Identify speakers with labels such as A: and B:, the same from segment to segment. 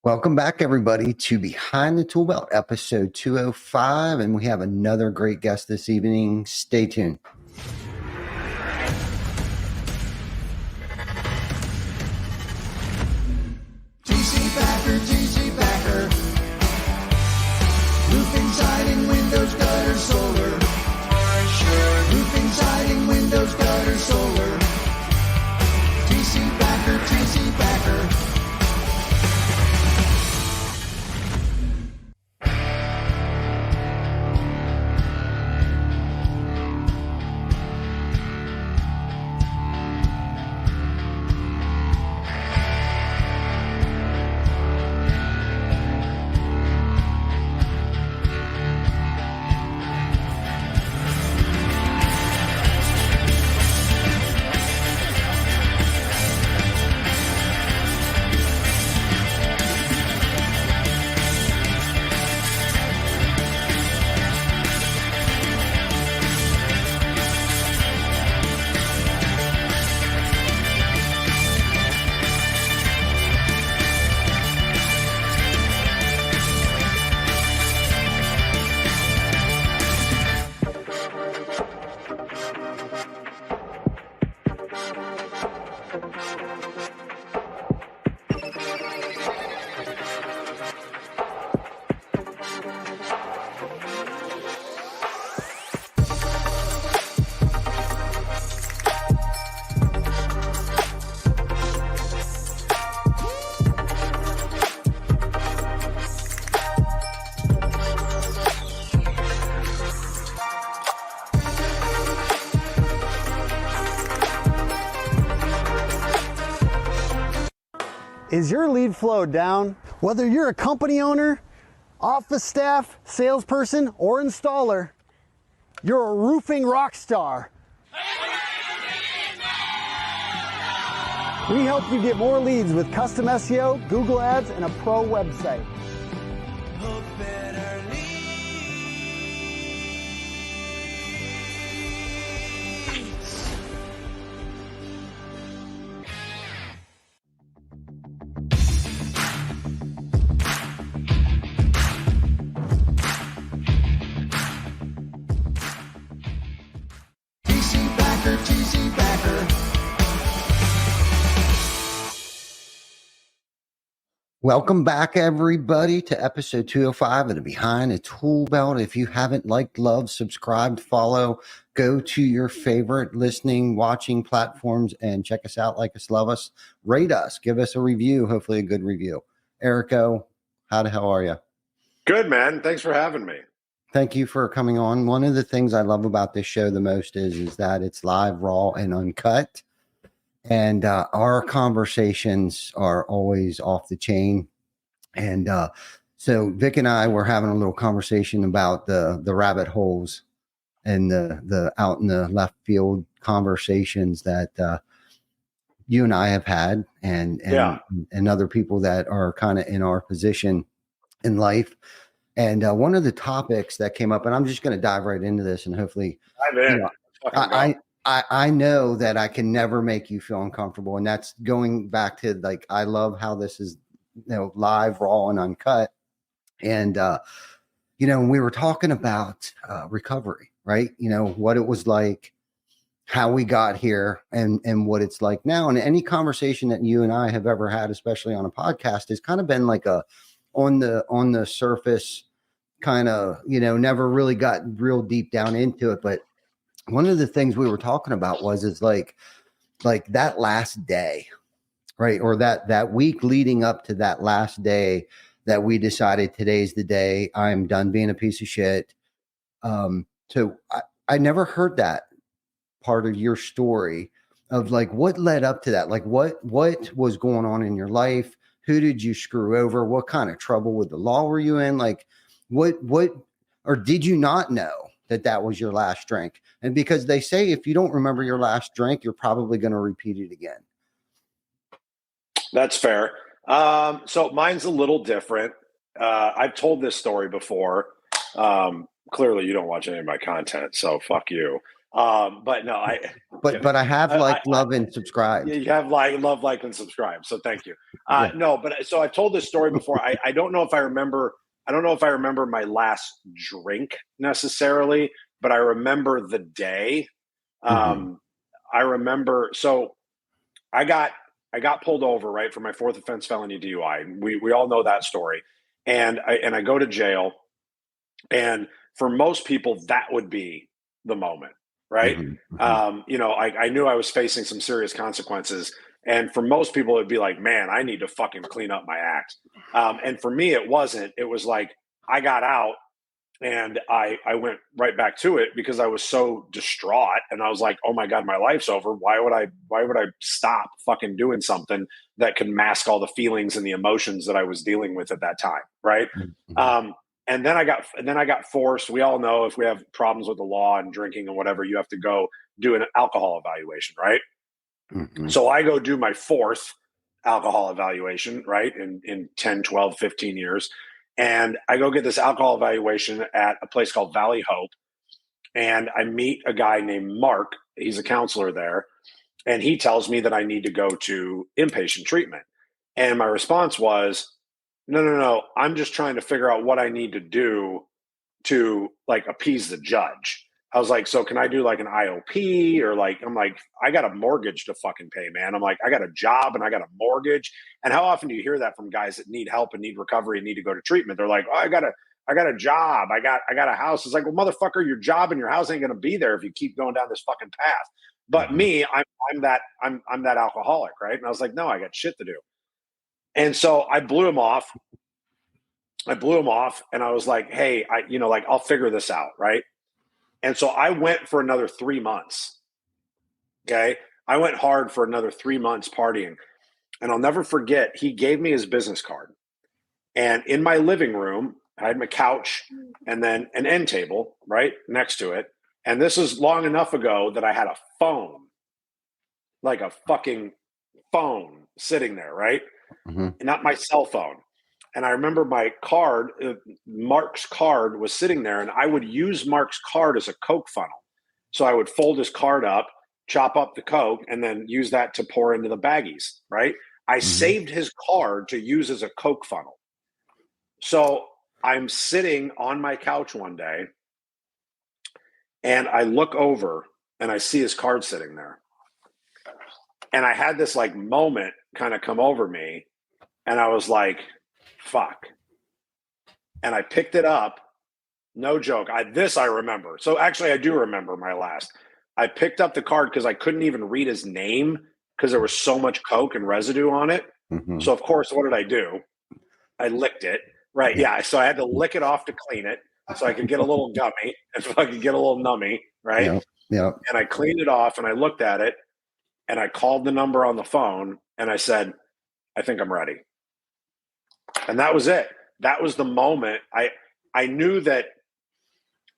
A: Welcome back, everybody, to Behind the ToolBelt, episode 205, and we have another great guest this evening. Stay tuned.
B: TC Backer. Roofing, siding, windows, gutter, solar. Roofing, siding, windows, gutter, solar. TC Backer.
C: Is your lead flow down? Whether you're a company owner, office staff, salesperson, or installer, you're a roofing rock star. We help you get more leads with custom SEO, Google Ads, and a pro website.
B: TC Backer.
A: Welcome back, everybody, to episode 205 of the Behind the ToolBelt. If you haven't liked, loved, subscribed, follow, go to your favorite listening, watching platforms and check us out, like us, love us, rate us, give us a review, hopefully a good review. Erico, how the hell are you?
D: Good, man. Thanks for having me.
A: Thank you for coming on. One of the things I love about this show the most is that it's live, raw, and uncut. And our conversations are always off the chain. And so Vic and I were having a little conversation about the rabbit holes and the out in the left field conversations that you and I have had and other people that are kind of in our position in life. And one of the topics that came up, and I'm just going to dive right into this, and hopefully, I know that I can never make you feel uncomfortable, and that's going back to like I love how this is, live, raw, and uncut. And when we were talking about recovery, right? What it was like, how we got here, and what it's like now. And any conversation that you and I have ever had, especially on a podcast, has kind of been like a on the surface kind of, never really got real deep down into it. But one of the things we were talking about is like that last day, right? Or that week leading up to that last day that we decided today's the day I'm done being a piece of shit. So I never heard that part of your story of like what led up to that. Like what was going on in your life? Who did you screw over? What kind of trouble with the law were you in? Like what, or did you not know that was your last drink? And because they say, if you don't remember your last drink, you're probably going to repeat it again.
D: That's fair. So mine's a little different. I've told this story before. Clearly you don't watch any of my content, so fuck you. But no,
A: but I have liked, love, and subscribed.
D: you have love, like, and subscribe. So thank you.
A: Yeah.
D: No, but so I've told this story before. I don't know if I remember. I don't know if I remember my last drink necessarily, but I remember the day. I remember. So I got pulled over, right, for my fourth offense felony DUI. We all know that story, and I go to jail, and for most people that would be the moment, right? You know, I knew I was facing some serious consequences, and for most people it'd be like, man, I need to fucking clean up my act. And for me, it wasn't. It was like I got out and I went right back to it because I was so distraught, and I was like, oh my god, my life's over. Why would I stop fucking doing something that can mask all the feelings and the emotions that I was dealing with at that time, right? And then I got forced. We all know if we have problems with the law and drinking and whatever, you have to go do an alcohol evaluation, right? So I go do my fourth alcohol evaluation, right? In 10, 12, 15 years. And I go get this alcohol evaluation at a place called Valley Hope. And I meet a guy named Mark. He's a counselor there. And he tells me that I need to go to inpatient treatment. And my response was, no. I'm just trying to figure out what I need to do to like appease the judge. I was like, so can I do like an IOP or like, I'm like, I got a mortgage to fucking pay, man. I'm like, I got a job and I got a mortgage. And how often do you hear that from guys that need help and need recovery and need to go to treatment? They're like, oh, I got a job. I got a house. It's like, well, motherfucker, your job and your house ain't going to be there if you keep going down this fucking path. But me, I'm that alcoholic, right? And I was like, no, I got shit to do. And so I blew him off. And I was like, hey, I'll figure this out, right? And so I went for another 3 months. Okay. I went hard for another 3 months partying. And I'll never forget, he gave me his business card. And in my living room, I had my couch and then an end table right next to it. And this is long enough ago that I had a phone, like a fucking phone sitting there, right? Not my cell phone. And I remember my card, Mark's card was sitting there, and I would use Mark's card as a Coke funnel. So I would fold his card up, chop up the Coke, and then use that to pour into the baggies, right? I saved his card to use as a Coke funnel. So I'm sitting on my couch one day, and I look over, and I see his card sitting there. And I had this like moment kind of come over me, and I was like, fuck. And I picked it up. No joke. I remember. So actually, I do remember my last. I picked up the card because I couldn't even read his name because there was so much Coke and residue on it. So, of course, what did I do? I licked it. Right. Yeah. So I had to lick it off to clean it so I could get a little gummy and so I could get a little nummy. Right.
A: Yeah.
D: And I cleaned it off and I looked at it and I called the number on the phone and I said, I think I'm ready. And that was it. That was the moment. I knew that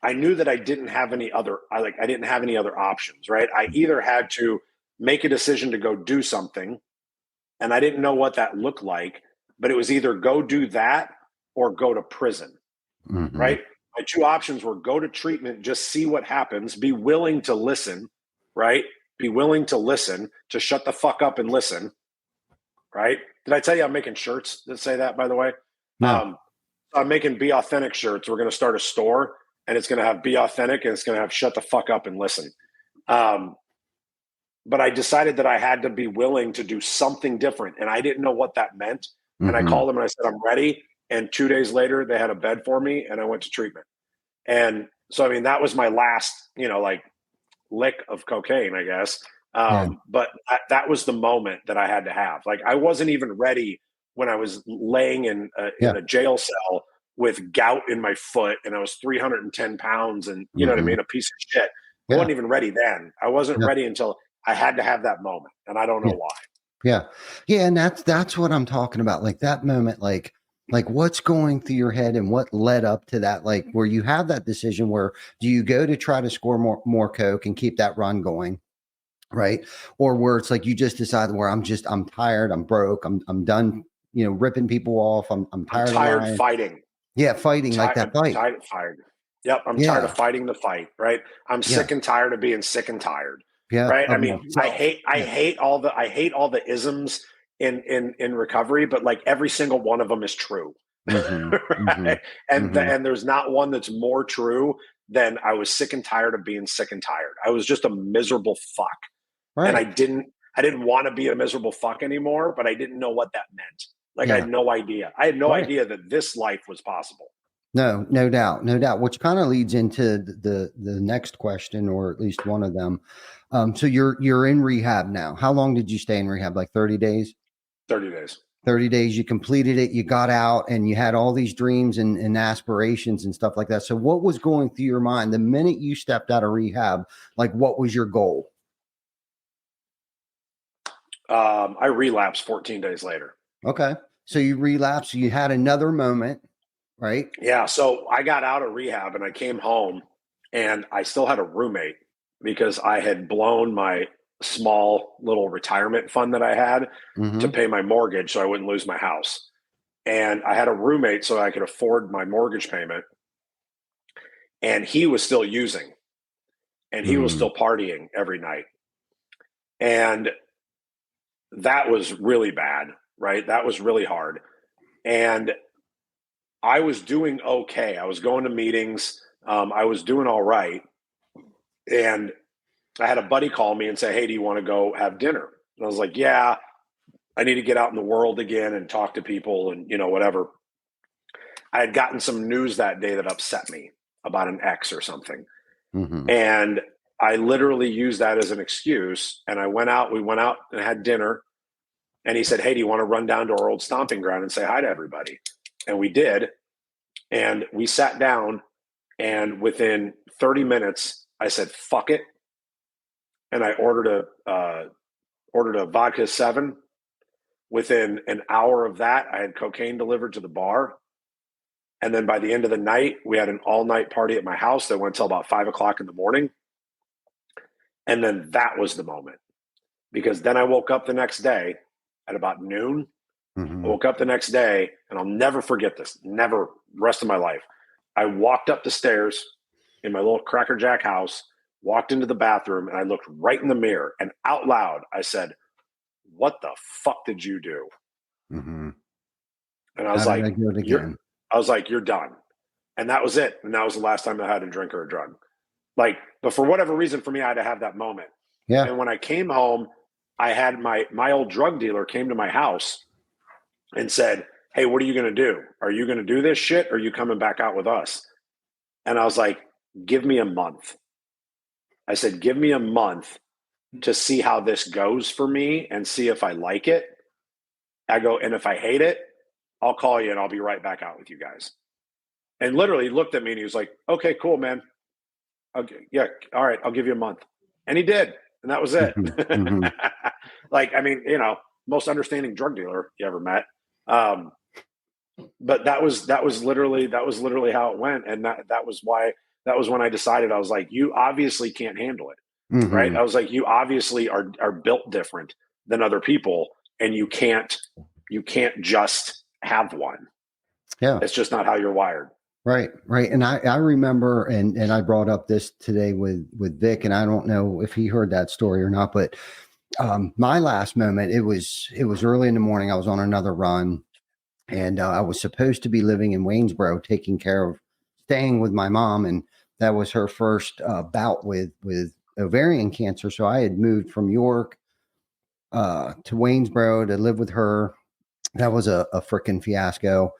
D: I didn't have any other options, right? I either had to make a decision to go do something, and I didn't know what that looked like, but it was either go do that or go to prison, right? My two options were go to treatment, just see what happens, be willing to listen, right? Be willing to listen, to shut the fuck up and listen, right? Did I tell you I'm making shirts that say that, by the way?
A: No.
D: I'm making Be Authentic shirts. We're going to start a store, and it's going to have Be Authentic, and it's going to have Shut the Fuck Up and Listen. But I decided that I had to be willing to do something different, and I didn't know what that meant. And I called them, and I said, I'm ready. And 2 days later, they had a bed for me, and I went to treatment. And so, I mean, that was my last, lick of cocaine, I guess. But that was the moment that I had to have. Like, I wasn't even ready when I was laying in a jail cell with gout in my foot and I was 310 pounds and, you know what I mean? A piece of shit. I wasn't even ready then. I wasn't ready until I had to have that moment. And I don't know why.
A: Yeah. Yeah. And that's what I'm talking about. Like that moment, like what's going through your head and what led up to that, like where you have that decision where do you go to try to score more Coke and keep that run going? Right. Or where it's like, you just decided where I'm tired. I'm broke. I'm done, ripping people off. I'm tired
D: fighting.
A: Yeah. Fighting like that fight.
D: Fired. Yep. I'm tired of fighting the fight, right? I'm sick and tired of being sick and tired.
A: Yeah.
D: Right. I mean,
A: Myself.
D: I hate all the isms in recovery, but like every single one of them is true.
A: Mm-hmm,
D: Right?
A: mm-hmm,
D: And there's not one that's more true than I was sick and tired of being sick and tired. I was just a miserable fuck.
A: right.
D: And I didn't want to be a miserable fuck anymore, but I didn't know what that meant. Like I had no idea. I had no idea that this life was possible.
A: No doubt, no doubt. Which kind of leads into the next question, or at least one of them. So you're in rehab now. How long did you stay in rehab? Like 30 days?
D: 30 days.
A: 30 days. You completed it. You got out, and you had all these dreams and aspirations and stuff like that. So what was going through your mind the minute you stepped out of rehab? Like, what was your goal?
D: I relapsed 14 days later.
A: Okay. So you relapsed. You had another moment. Right.
D: Yeah. So I got out of rehab and I came home and I still had a roommate because I had blown my small little retirement fund that I had to pay my mortgage so I wouldn't lose my house. And I had a roommate so I could afford my mortgage payment. And he was still using and he was still partying every night. And that was really bad, right? That was really hard. And I was doing okay. I was going to meetings. I was doing all right. And I had a buddy call me and say, hey, do you want to go have dinner? And I was like, yeah, I need to get out in the world again and talk to people and, whatever. I had gotten some news that day that upset me about an ex or something. And I literally used that as an excuse. And we went out and had dinner. And he said, hey, do you want to run down to our old stomping ground and say hi to everybody? And we did. And we sat down, and within 30 minutes, I said, fuck it. And I ordered a vodka 7. Within an hour of that, I had cocaine delivered to the bar. And then by the end of the night, we had an all-night party at my house that went till about 5 o'clock in the morning. And then that was the moment. Because then I woke up the next day at about noon. I woke up the next day, and I'll never forget this, never, rest of my life. I walked up the stairs in my little Cracker Jack house, walked into the bathroom, and I looked right in the mirror, and out loud, I said, what the fuck did you do? And I was like, you're done. And that was it. And that was the last time I had a drink or a drug. Like, but for whatever reason, for me, I had to have that moment.
A: Yeah.
D: And when I came home, I had my old drug dealer came to my house and said, hey, what are you going to do? Are you going to do this shit? Or are you coming back out with us? And I was like, give me a month. I said, give me a month to see how this goes for me and see if I like it. I go, and if I hate it, I'll call you and I'll be right back out with you guys. And literally he looked at me and he was like, okay, cool, man. Okay. Yeah. All right. I'll give you a month. And he did. And that was it. Like, I mean, most understanding drug dealer you ever met. But that was literally how it went. And that was when I decided, I was like, you obviously can't handle it. Right. I was like, you obviously are built different than other people, and you can't just have one. Yeah. It's just not how you're wired.
A: Right. And I remember, and I brought up this today with Vic, and I don't know if he heard that story or not, but my last moment, it was early in the morning. I was on another run, and I was supposed to be living in Waynesboro, staying with my mom. And that was her first bout with ovarian cancer. So I had moved from York to Waynesboro to live with her. That was a freaking fiasco.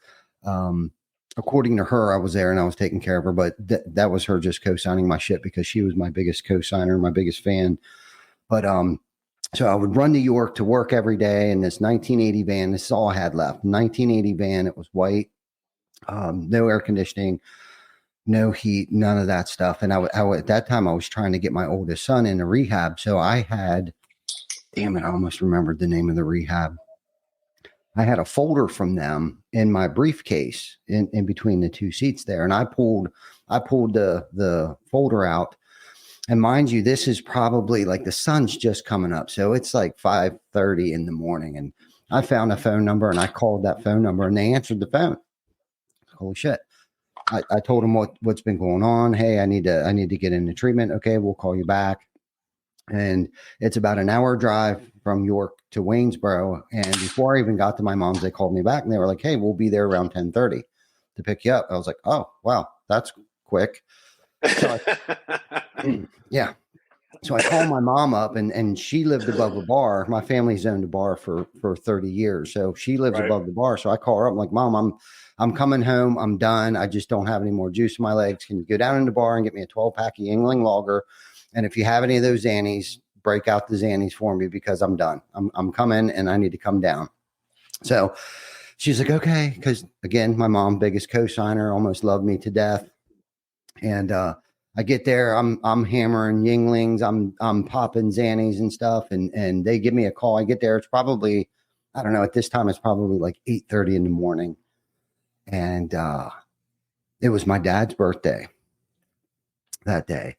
A: According to her, I was there and I was taking care of her, but that was her just co-signing my shit because she was my biggest co-signer, my biggest fan. But so I would run to York to work every day in this 1980 van. This is all I had left. 1980 van. It was white, no air conditioning, no heat, none of that stuff. And I at that time I was trying to get my oldest son into rehab. So I had, damn it, I almost remembered the name of the rehab. I had a folder from them in my briefcase in between the two seats there. And I pulled the folder out. And mind you, this is probably like the sun's just coming up. So it's like 5:30 in the morning. And I found a phone number and I called that phone number and they answered the phone. Holy shit. I told him what's been going on. Hey, I need to get into treatment. Okay, we'll call you back. And it's about an hour drive from York to Waynesboro. And before I even got to my mom's, they called me back and they were like, hey, we'll be there around 10:30 to pick you up. I was like, oh, wow, that's quick. So yeah. So I called my mom up and she lived above a bar. My family's owned a bar for 30 years. So she lives
D: Right.
A: above the bar. So I call her up. I'm like, Mom, I'm coming home. I'm done. I just don't have any more juice in my legs. Can you go down in the bar and get me a 12-pack of Yingling Lager? And if you have any of those Xannies, break out the Xannies for me because I'm done. I'm coming and I need to come down. So she's like, okay. Because again, my mom, biggest co-signer, almost loved me to death. And I get there, I'm hammering Yinglings, I'm popping Xannies and stuff, and they give me a call. I get there, it's probably, I don't know, at this time it's probably like 8:30 in the morning. And it was my dad's birthday that day.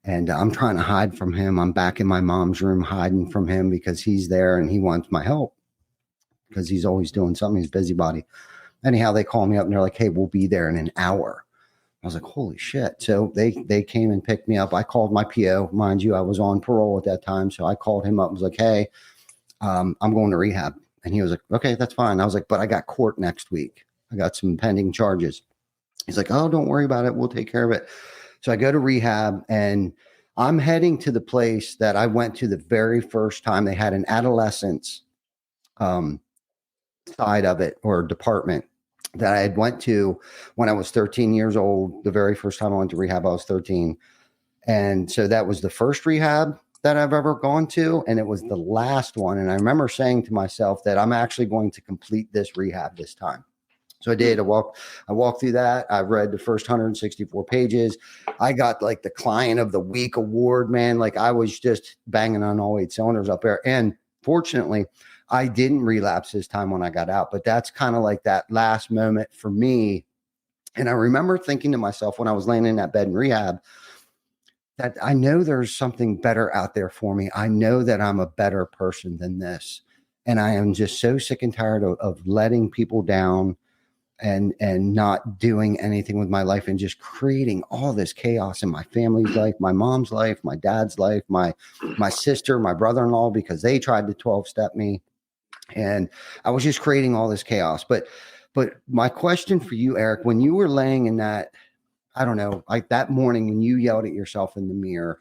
A: And I'm trying to hide from him. I'm back in my mom's room hiding from him because he's there and he wants my help because he's always doing something. He's a busybody. Anyhow, they call me up and they're like, hey, we'll be there in an hour. I was like, holy shit. So they came and picked me up. I called my PO. Mind you, I was on parole at that time. So I called him up and was like, hey, I'm going to rehab. And he was like, okay, that's fine. I was like, but I got court next week. I got some pending charges. He's like, oh, don't worry about it. We'll take care of it. So I go to rehab and I'm heading to the place that I went to the very first time. They had an adolescence side of it or department that I had went to when I was 13 years old. The very first time I went to rehab, I was 13. And so that was the first rehab that I've ever gone to. And it was the last one. And I remember saying to myself that I'm actually going to complete this rehab this time. So I did. I walked through that. I read the first 164 pages. I got like the Client of the Week award, man. Like I was just banging on all 8 cylinders up there. And fortunately, I didn't relapse this time when I got out. But that's kind of like that last moment for me. And I remember thinking to myself when I was laying in that bed in rehab that I know there's something better out there for me. I know that I'm a better person than this. And I am just so sick and tired of letting people down and not doing anything with my life and just creating all this chaos in my family's life, my mom's life, my dad's life, my sister, my brother-in-law, because they tried to 12-step me. And I was just creating all this chaos. But my question for you, Eric, when you were laying in that, I don't know, like that morning and you yelled at yourself in the mirror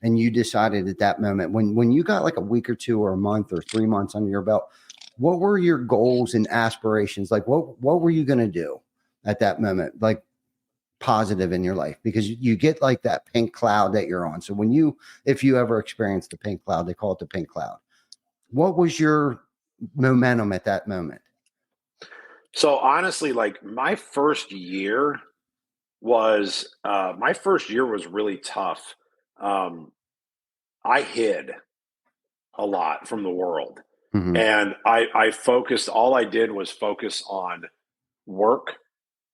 A: and you decided at that moment when you got like a week or 2 or a month or 3 months under your belt, what were your goals and aspirations? Like what were you going to do at that moment? Like positive in your life, because you get like that pink cloud that you're on. So if you ever experience the pink cloud, they call it the pink cloud. What was your momentum at that moment?
D: So honestly, like my first year was really tough. I hid a lot from the world.
A: Mm-hmm.
D: And I focused, all I did was focus on work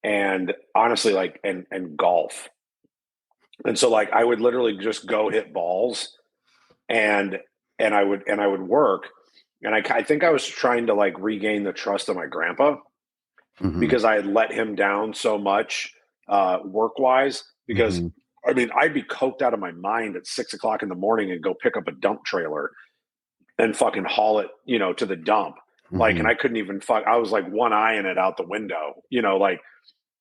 D: and honestly like and golf. And so like I would literally just go hit balls and I would work. And I think I was trying to like regain the trust of my grandpa
A: Mm-hmm.
D: because I had let him down so much work wise. Because
A: Mm-hmm.
D: I mean, I'd be coked out of my mind at 6 o'clock in the morning and go pick up a dump trailer and fucking haul it, to the dump. Like, and I couldn't even I was like one eye in it out the window, like,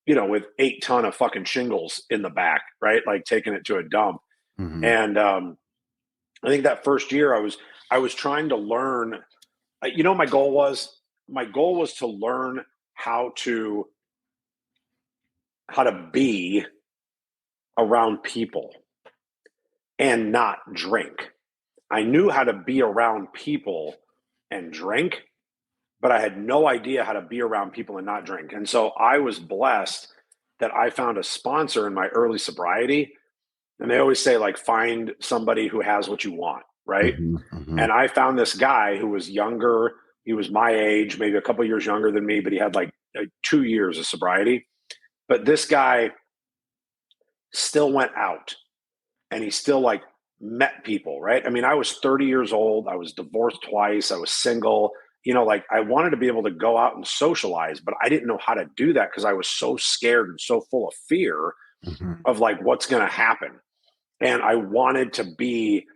D: with 8 ton of fucking shingles in the back, right? Like taking it to a dump.
A: Mm-hmm.
D: And I think that first year I was trying to learn, my goal was to learn how to be around people and not drink. I knew how to be around people and drink, but I had no idea how to be around people and not drink. And so I was blessed that I found a sponsor in my early sobriety. And they always say, like, find somebody who has what you want, right?
A: Mm-hmm. Mm-hmm.
D: And I found this guy who was younger. He was my age, maybe a couple years younger than me, but he had like 2 years of sobriety. But this guy still went out and he still like met people, right? I mean, I was 30 years old. I was divorced twice. I was single. like I wanted to be able to go out and socialize, but I didn't know how to do that because I was so scared and so full of fear of like what's going to happen. And I wanted to be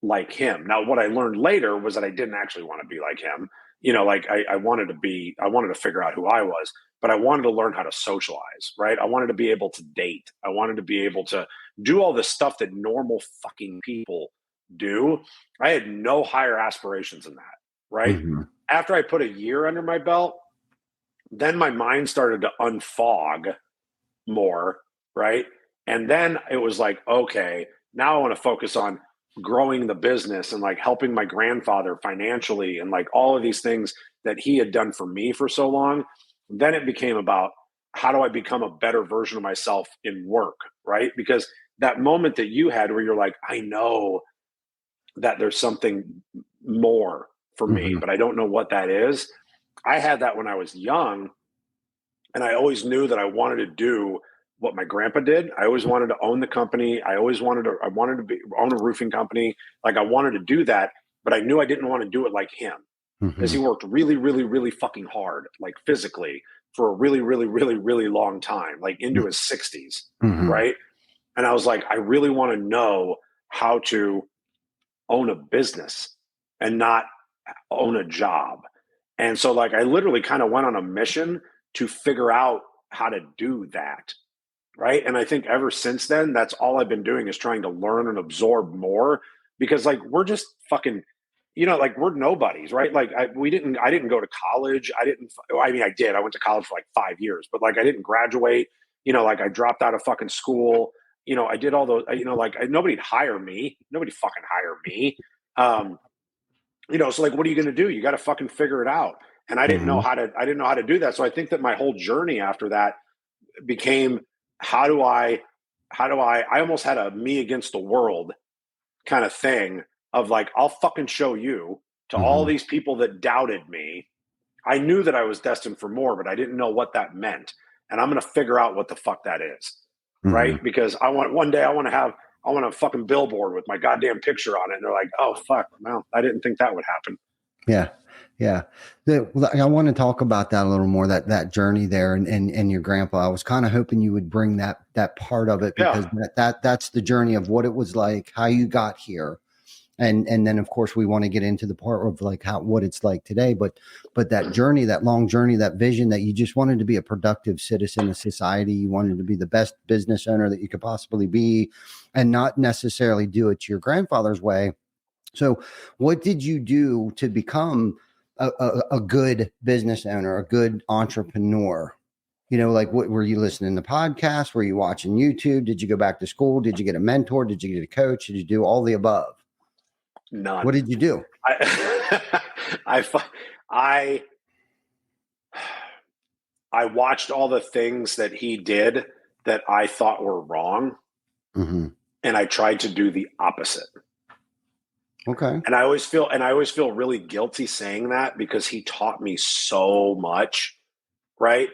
D: like him. Now, what I learned later was that I didn't actually want to be like him. Like I wanted to figure out who I was, but I wanted to learn how to socialize, right? I wanted to be able to date. I wanted to be able to do all this stuff that normal fucking people do. I had no higher aspirations than that, right?
A: Mm-hmm.
D: After I put a year under my belt, then my mind started to unfog more, right? And then it was like, okay, now I want to focus on growing the business and like helping my grandfather financially and like all of these things that he had done for me for so long. Then it became about how do I become a better version of myself in work, right? Because that moment that you had where you're like, I know that there's something more for me,
A: Mm-hmm.
D: but I don't know what that is. I had that when I was young, and I always knew that I wanted to do what my grandpa did. I always wanted to own the company. I wanted to own a roofing company. Like I wanted to do that, but I knew I didn't want to do it like him because
A: Mm-hmm.
D: he worked really, really, really fucking hard, like physically for a really, really, really, really long time, like into his 60s.
A: Mm-hmm.
D: Right. And I was like, I really want to know how to own a business and not own a job. And so like I literally kind of went on a mission to figure out how to do that. Right. And I think ever since then, that's all I've been doing is trying to learn and absorb more because like we're just fucking, like we're nobodies, right? Like I didn't go to college. I mean, I did. I went to college for like 5 years, but like I didn't graduate, like I dropped out of fucking school. I did all those, like nobody'd hire me. Nobody fucking hire me. Um, so like, what are you going to do? You got to fucking figure it out. And I didn't know
A: Mm-hmm.
D: how to do that. So I think that my whole journey after that became how do I almost had a me against the world kind of thing of like, I'll fucking show you to all
A: Mm-hmm.
D: these people that doubted me. I knew that I was destined for more, but I didn't know what that meant. And I'm going to figure out what the fuck that is.
A: Mm-hmm.
D: Right. Because one day I want a fucking billboard with my goddamn picture on it. And they're like, oh, fuck. Well, I didn't think that would happen.
A: Yeah. Yeah. I want to talk about that a little more, that journey there and your grandpa. I was kind of hoping you would bring that part of it because
D: Yeah.
A: that's the journey of what it was like, how you got here. And then of course we want to get into the part of like what it's like today, but that journey, that long journey, that vision that you just wanted to be a productive citizen of society. You wanted to be the best business owner that you could possibly be and not necessarily do it your grandfather's way. So what did you do to become a good business owner, a good entrepreneur? Like what were you listening to podcasts? Were you watching YouTube? Did you go back to school? Did you get a mentor? Did you get a coach? Did you do all the above? What
D: None.
A: did you do?
D: I, I, I watched all the things that he did that I thought were wrong,
A: Mm-hmm.
D: and I tried to do the opposite.
A: Okay.
D: And I always feel really guilty saying that because he taught me so much, right?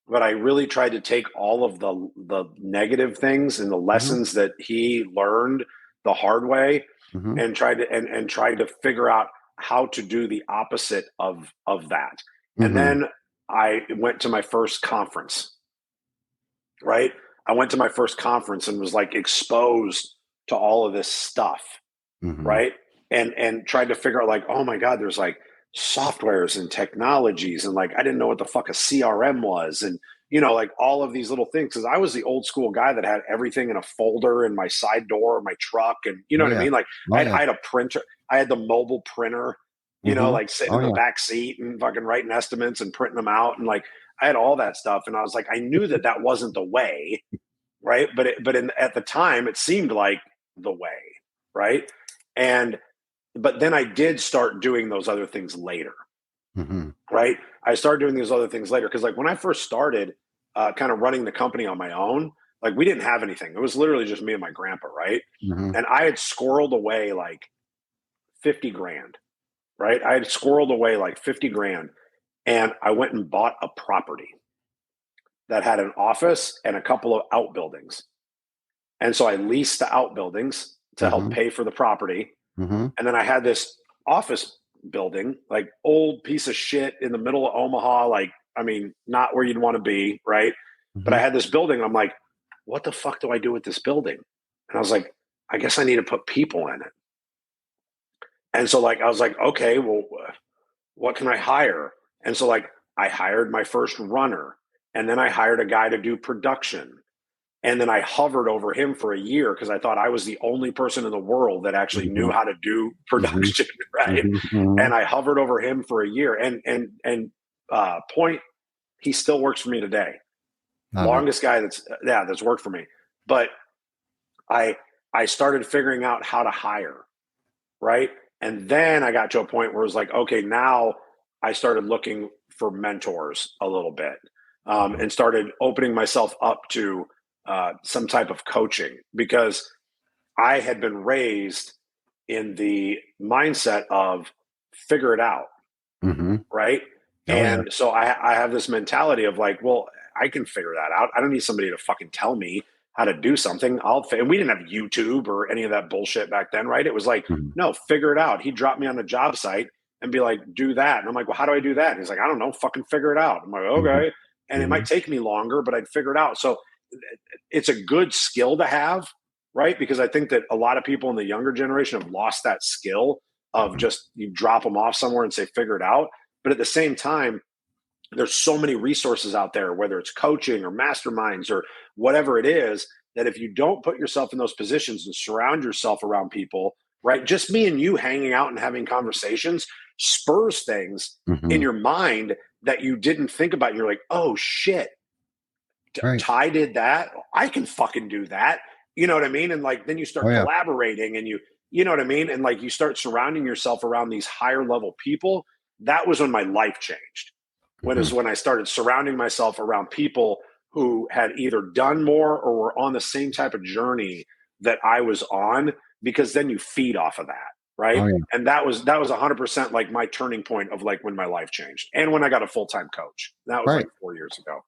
D: But I really tried to take all of the negative things and the
A: Mm-hmm.
D: lessons that he learned the hard way
A: Mm-hmm.
D: and tried to figure out how to do the opposite of that. And
A: Mm-hmm.
D: then I went to my first conference, right? I went to my first conference and was like exposed to all of this stuff,
A: Mm-hmm.
D: right? And tried to figure out like, oh my God, there's like softwares and technologies, and like I didn't know what the fuck a CRM was, and like all of these little things. Because I was the old school guy that had everything in a folder in my side door of my truck, and you know
A: Oh
D: what I
A: yeah.
D: mean? Like
A: Oh
D: I
A: yeah.
D: had a printer, I had the mobile printer,
A: Mm-hmm.
D: like sitting
A: Oh
D: in the
A: yeah.
D: back seat and fucking writing estimates and printing them out, and like I had all that stuff, and I was like, I knew that wasn't the way, right? At the time, it seemed like the way, right? And but then I did start doing those other things later,
A: Mm-hmm.
D: right? I started doing these other things later because, like, when I first started kind of running the company on my own, like, we didn't have anything. It was literally just me and my grandpa, right?
A: Mm-hmm.
D: And I had squirreled away like 50 grand, right? I had squirreled away like 50 grand, and I went and bought a property that had an office and a couple of outbuildings. And so I leased the outbuildings to help
A: Mm-hmm.
D: pay for the property.
A: Mm-hmm.
D: And then I had this office building, like old piece of shit in the middle of Omaha. Like, I mean, not where you'd want to be. Right. But I had this building and I'm like, what the fuck do I do with this building? And I was like, I guess I need to put people in it. And so like, I was like, okay, well, what can I hire? And so like, I hired my first runner, and then I hired a guy to do production. And then I hovered over him for a year because I thought I was the only person in the world that actually knew how to do production, right? And I hovered over him for a year. And point, he still works for me today. Longest guy that's worked for me. But I started figuring out how to hire, right? And then I got to a point where it was like, okay, now I started looking for mentors a little bit, and started opening myself up to some type of coaching, because I had been raised in the mindset of figure it out, right? So I have this mentality of like, well, I can figure that out. I don't need somebody to fucking tell me how to do something. And we didn't have YouTube or any of that bullshit back then, right? It was like, no, figure it out. He'd drop me on a job site and be like, do that. And I'm like, well, how do I do that? And he's like, I don't know, fucking figure it out. I'm like, okay. And it might take me longer, but I'd figure it out. So it's a good skill to have, right? Because I think that a lot of people in the younger generation have lost that skill of just, you drop them off somewhere and say, figure it out. But at the same time, there's so many resources out there, whether it's coaching or masterminds or whatever it is, that if you don't put yourself in those positions and surround yourself around people, right? Just me and you hanging out and having conversations spurs things in your mind that you didn't think about. And you're like, oh shit, Ty did that. I can fucking do that. You know what I mean? And like, then you start collaborating and you know what I mean? And like, you start surrounding yourself around these higher level people. That was when my life changed. When I started surrounding myself around people who had either done more or were on the same type of journey that I was on, because then you feed off of that. Right. And that was 100% like my turning point of like when my life changed, and when I got a full-time coach. That was like 4 years ago.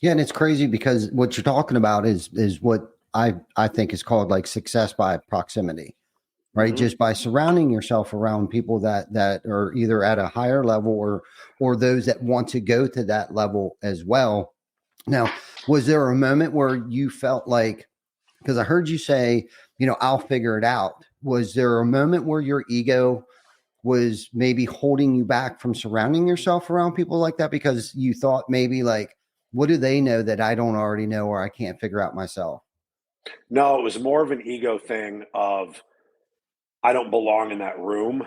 A: Yeah. And it's crazy because what you're talking about is what I think is called like success by proximity, right? Just by surrounding yourself around people that are either at a higher level or those that want to go to that level as well. Now, was there a moment where you felt like, because I heard you say, you know, I'll figure it out. Was there a moment where your ego was maybe holding you back from surrounding yourself around people like that, because you thought maybe like, what do they know that I don't already know, or I can't figure out myself?
D: No, it was more of an ego thing of, I don't belong in that room.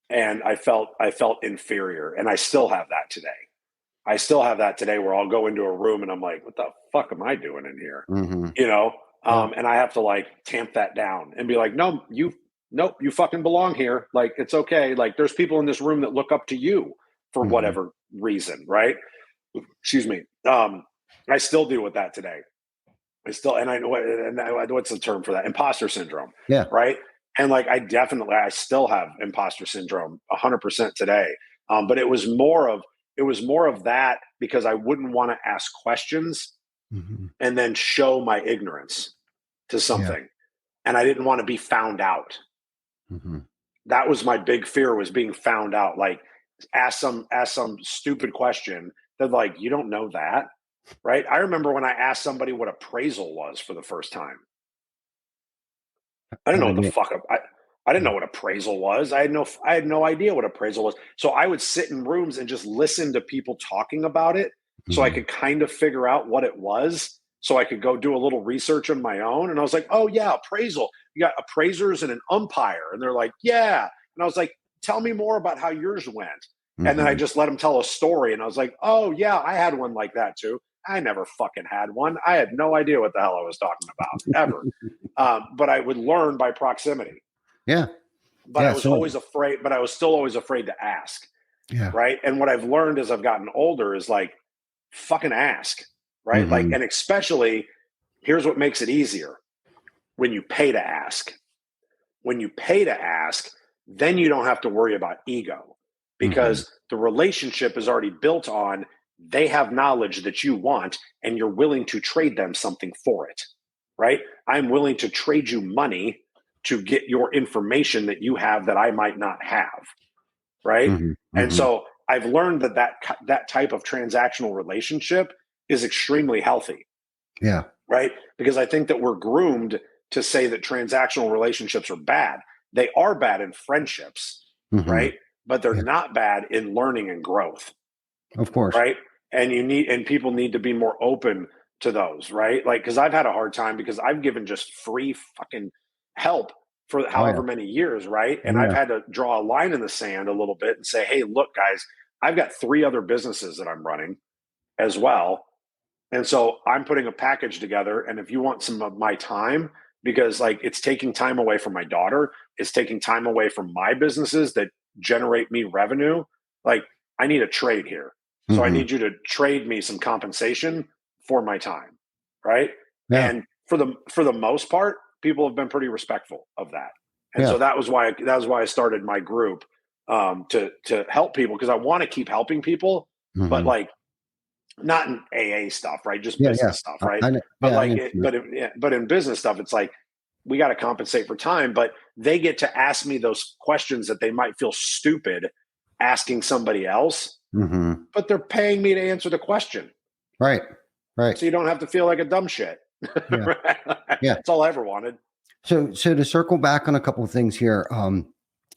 D: And I felt inferior. And I still have that today. Where I'll go into a room and I'm like, what the fuck am I doing in here? You know? And I have to like tamp that down and be like, nope, you fucking belong here. Like, it's okay. Like, there's people in this room that look up to you for whatever reason. Right. Excuse me. I still deal with that today. I know what's the term for that? Imposter syndrome.
A: Yeah.
D: Right. And like, I still have imposter syndrome 100% today. But it was more of that, because I wouldn't want to ask questions and then show my ignorance to something. And I didn't want to be found out. That was my big fear, was being found out. Like, ask some stupid question that like, you don't know that. Right. I remember when I asked somebody what appraisal was for the first time. I didn't know what the fuck I didn't know what appraisal was. I had no idea what appraisal was. So I would sit in rooms and just listen to people talking about it, so I could kind of figure out what it was, so I could go do a little research on my own. And I was like, oh yeah, appraisal. You got appraisers and an umpire. And they're like, yeah. And I was like, tell me more about how yours went. And then I just let them tell a story. And I was like, oh yeah, I had one like that too. I never fucking had one. I had no idea what the hell I was talking about ever. But I would learn by proximity.
A: Yeah.
D: But I was always afraid, but I was still always afraid to ask.
A: Yeah.
D: Right. And what I've learned as I've gotten older is like, fucking ask. Right. Like, and especially, here's what makes it easier: when you pay to ask. When you pay to ask, then you don't have to worry about ego, because the relationship is already built on, they have knowledge that you want, and you're willing to trade them something for it. Right. I'm willing to trade you money to get your information that you have that I might not have. Right. And so I've learned that type of transactional relationship is extremely healthy.
A: Yeah.
D: Right. Because I think that we're groomed to say that transactional relationships are bad. They are bad in friendships. Right. But they're not bad in learning and growth.
A: Of course.
D: Right. And people need to be more open to those. Right. Like, because I've had a hard time because I've given just free fucking help for however many years. Right. And I've had to draw a line in the sand a little bit and say, hey, look, guys, I've got 3 other businesses that I'm running as well. And so I'm putting a package together. And if you want some of my time, because like it's taking time away from my daughter, it's taking time away from my businesses that generate me revenue. Like I need a trade here. So I need you to trade me some compensation for my time. Right.
A: Yeah.
D: And for the most part, people have been pretty respectful of that. And so that was why I started my group to help people, because I want to keep helping people, but like not in AA stuff, right? Just business stuff, right? But in business stuff, it's like we got to compensate for time, but they get to ask me those questions that they might feel stupid asking somebody else, but they're paying me to answer the question.
A: Right.
D: So you don't have to feel like a dumb shit.
A: Yeah.
D: That's all I ever wanted.
A: So to circle back on a couple of things here,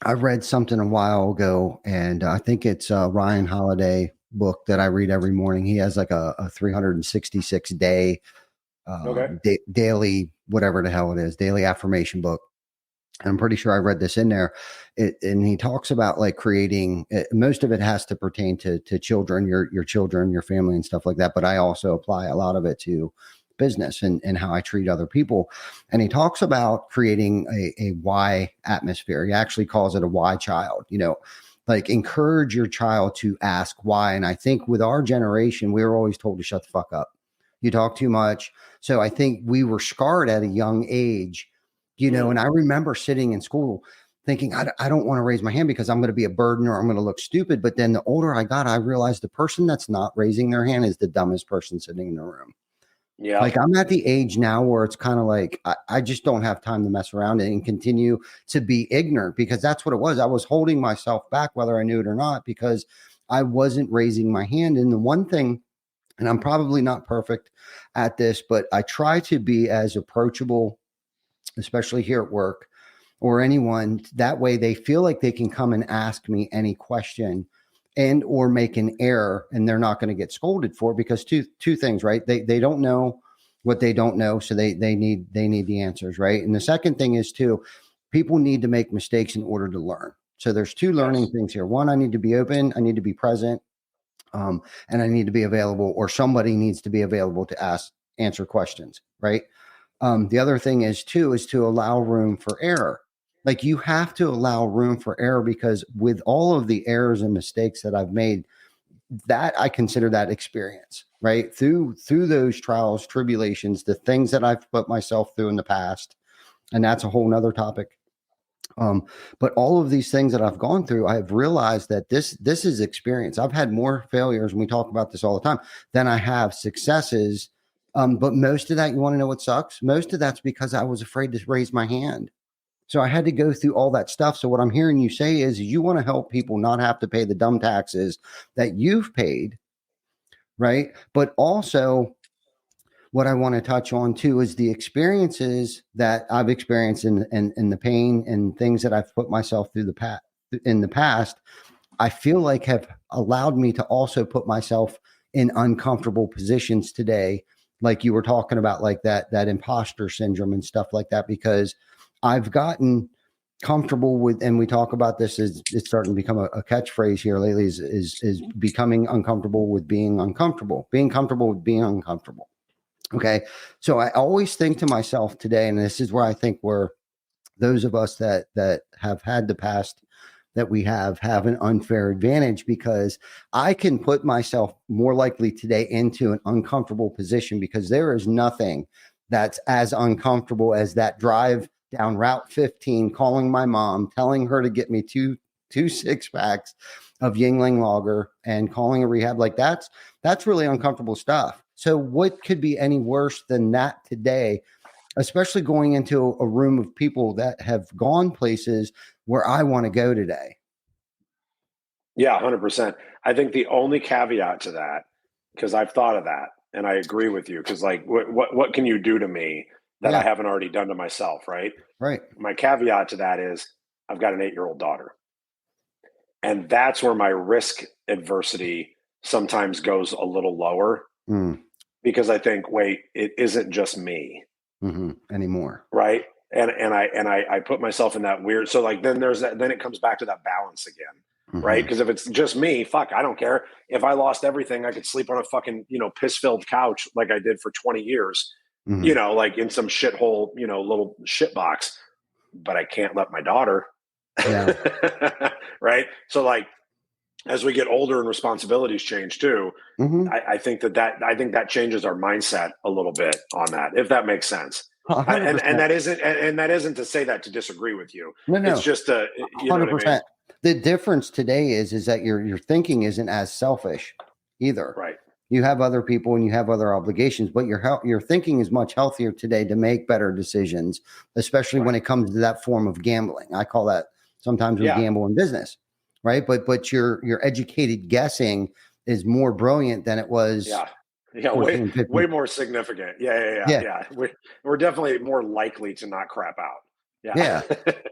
A: I read something a while ago, and I think it's Ryan Holiday book that I read every morning. He has like a 366 day daily, whatever the hell it is, daily affirmation book. And I'm pretty sure I read this in there. And he talks about like creating, most of it has to pertain to children, your children, your family and stuff like that. But I also apply a lot of it to business and how I treat other people. And he talks about creating a why atmosphere. He actually calls it a why child, like encourage your child to ask why. And I think with our generation, we were always told to shut the fuck up. You talk too much. So I think we were scarred at a young age, and I remember sitting in school thinking, I don't want to raise my hand because I'm going to be a burden or I'm going to look stupid. But then the older I got, I realized the person that's not raising their hand is the dumbest person sitting in the room. Yeah. Like I'm at the age now where it's kind of like, I just don't have time to mess around and continue to be ignorant, because that's what it was. I was holding myself back, whether I knew it or not, because I wasn't raising my hand. And the one thing, and I'm probably not perfect at this, but I try to be as approachable, especially here at work or anyone, that way they feel like they can come and ask me any question and or make an error, and they're not going to get scolded for it, because two things, right? They don't know what they don't know, so they need the answers, right? And the second thing is too, people need to make mistakes in order to learn. So there's 2 learning things here. One, I need to be open, I need to be present, and I need to be available, or somebody needs to be available to answer questions, right? The other thing is to allow room for error. Like you have to allow room for error, because with all of the errors and mistakes that I've made, that I consider that experience, right? Through those trials, tribulations, the things that I've put myself through in the past. And that's a whole nother topic. But all of these things that I've gone through, I've realized that this is experience. I've had more failures, and we talk about this all the time, than I have successes. But most of that, you want to know what sucks? Most of that's because I was afraid to raise my hand. So I had to go through all that stuff. So what I'm hearing you say is you want to help people not have to pay the dumb taxes that you've paid, right? But also what I want to touch on too is the experiences that I've experienced and the pain and things that I've put myself through in the past, I feel like have allowed me to also put myself in uncomfortable positions today. Like you were talking about, like that imposter syndrome and stuff like that, because I've gotten comfortable with, and we talk about this as it's starting to become a catchphrase here lately, is becoming uncomfortable with being uncomfortable, being comfortable with being uncomfortable. Okay. So I always think to myself today, and this is where I think we're those of us that have had the past that we have an unfair advantage, because I can put myself more likely today into an uncomfortable position, because there is nothing that's as uncomfortable as that drive down Route 15, calling my mom, telling her to get me two 6-packs of Yingling Lager and calling a rehab. Like that's really uncomfortable stuff. So what could be any worse than that today? especially going into a room of people that have gone places where I want to go today.
D: Yeah, 100%. I think the only caveat to that, because I've thought of that and I agree with you, because like what can you do to me that I
A: Yeah,
D: haven't already done to myself, right?
A: right.
D: My caveat to that is I've got an 8-year-old daughter. And that's where my risk adversity sometimes goes a little lower,
A: Mm,
D: because I think, wait, it isn't just me,
A: anymore.
D: right? I put myself in that weird. So like then there's that. Then it comes back to that balance again, right?
A: Hmm.
D: Because if it's just me, fuck, I don't care. If I lost everything, I could sleep on a fucking piss filled couch like I did for 20 years,
A: Hmm.
D: like in some shithole little shit box. But I can't let my daughter,
A: Yeah.
D: right? So like as we get older and responsibilities change too,
A: Hmm.
D: I think that changes our mindset a little bit on that, if that makes sense.
A: Hundred
D: And
A: percent.
D: that isn't to say that to disagree with you.
A: No,
D: It's
A: no.
D: just you know what I mean,
A: 100%. The difference today is that your thinking isn't as selfish either.
D: right?
A: You have other people and you have other obligations, but your thinking is much healthier today to make better decisions, especially when
D: Right.
A: it comes to that form of gambling. I call that, sometimes we
D: Yeah.
A: gamble in business, right? But your educated guessing is more brilliant than it was
D: Yeah. Yeah.
A: 14,
D: Way
A: 15.
D: more significant. Yeah.
A: Yeah.
D: Yeah. We're definitely more likely to not crap out. Yeah.
A: Yeah,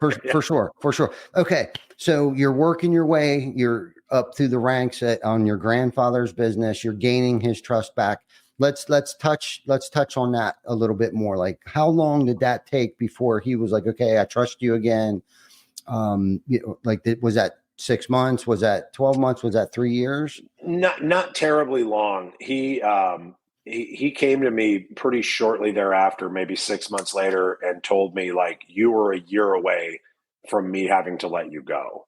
A: for
D: Yeah.
A: for sure, for sure. Okay, so you're working your way, you're up through the ranks on your grandfather's business. You're gaining his trust back. Let's touch on that a little bit more. Like, how long did that take before he was like, okay, I trust you again? Was that 6 months? Was that 12 months? Was that 3 years?
D: Not terribly long. He came to me pretty shortly thereafter, maybe 6 months later, and told me like, you were a year away from me having to let you go.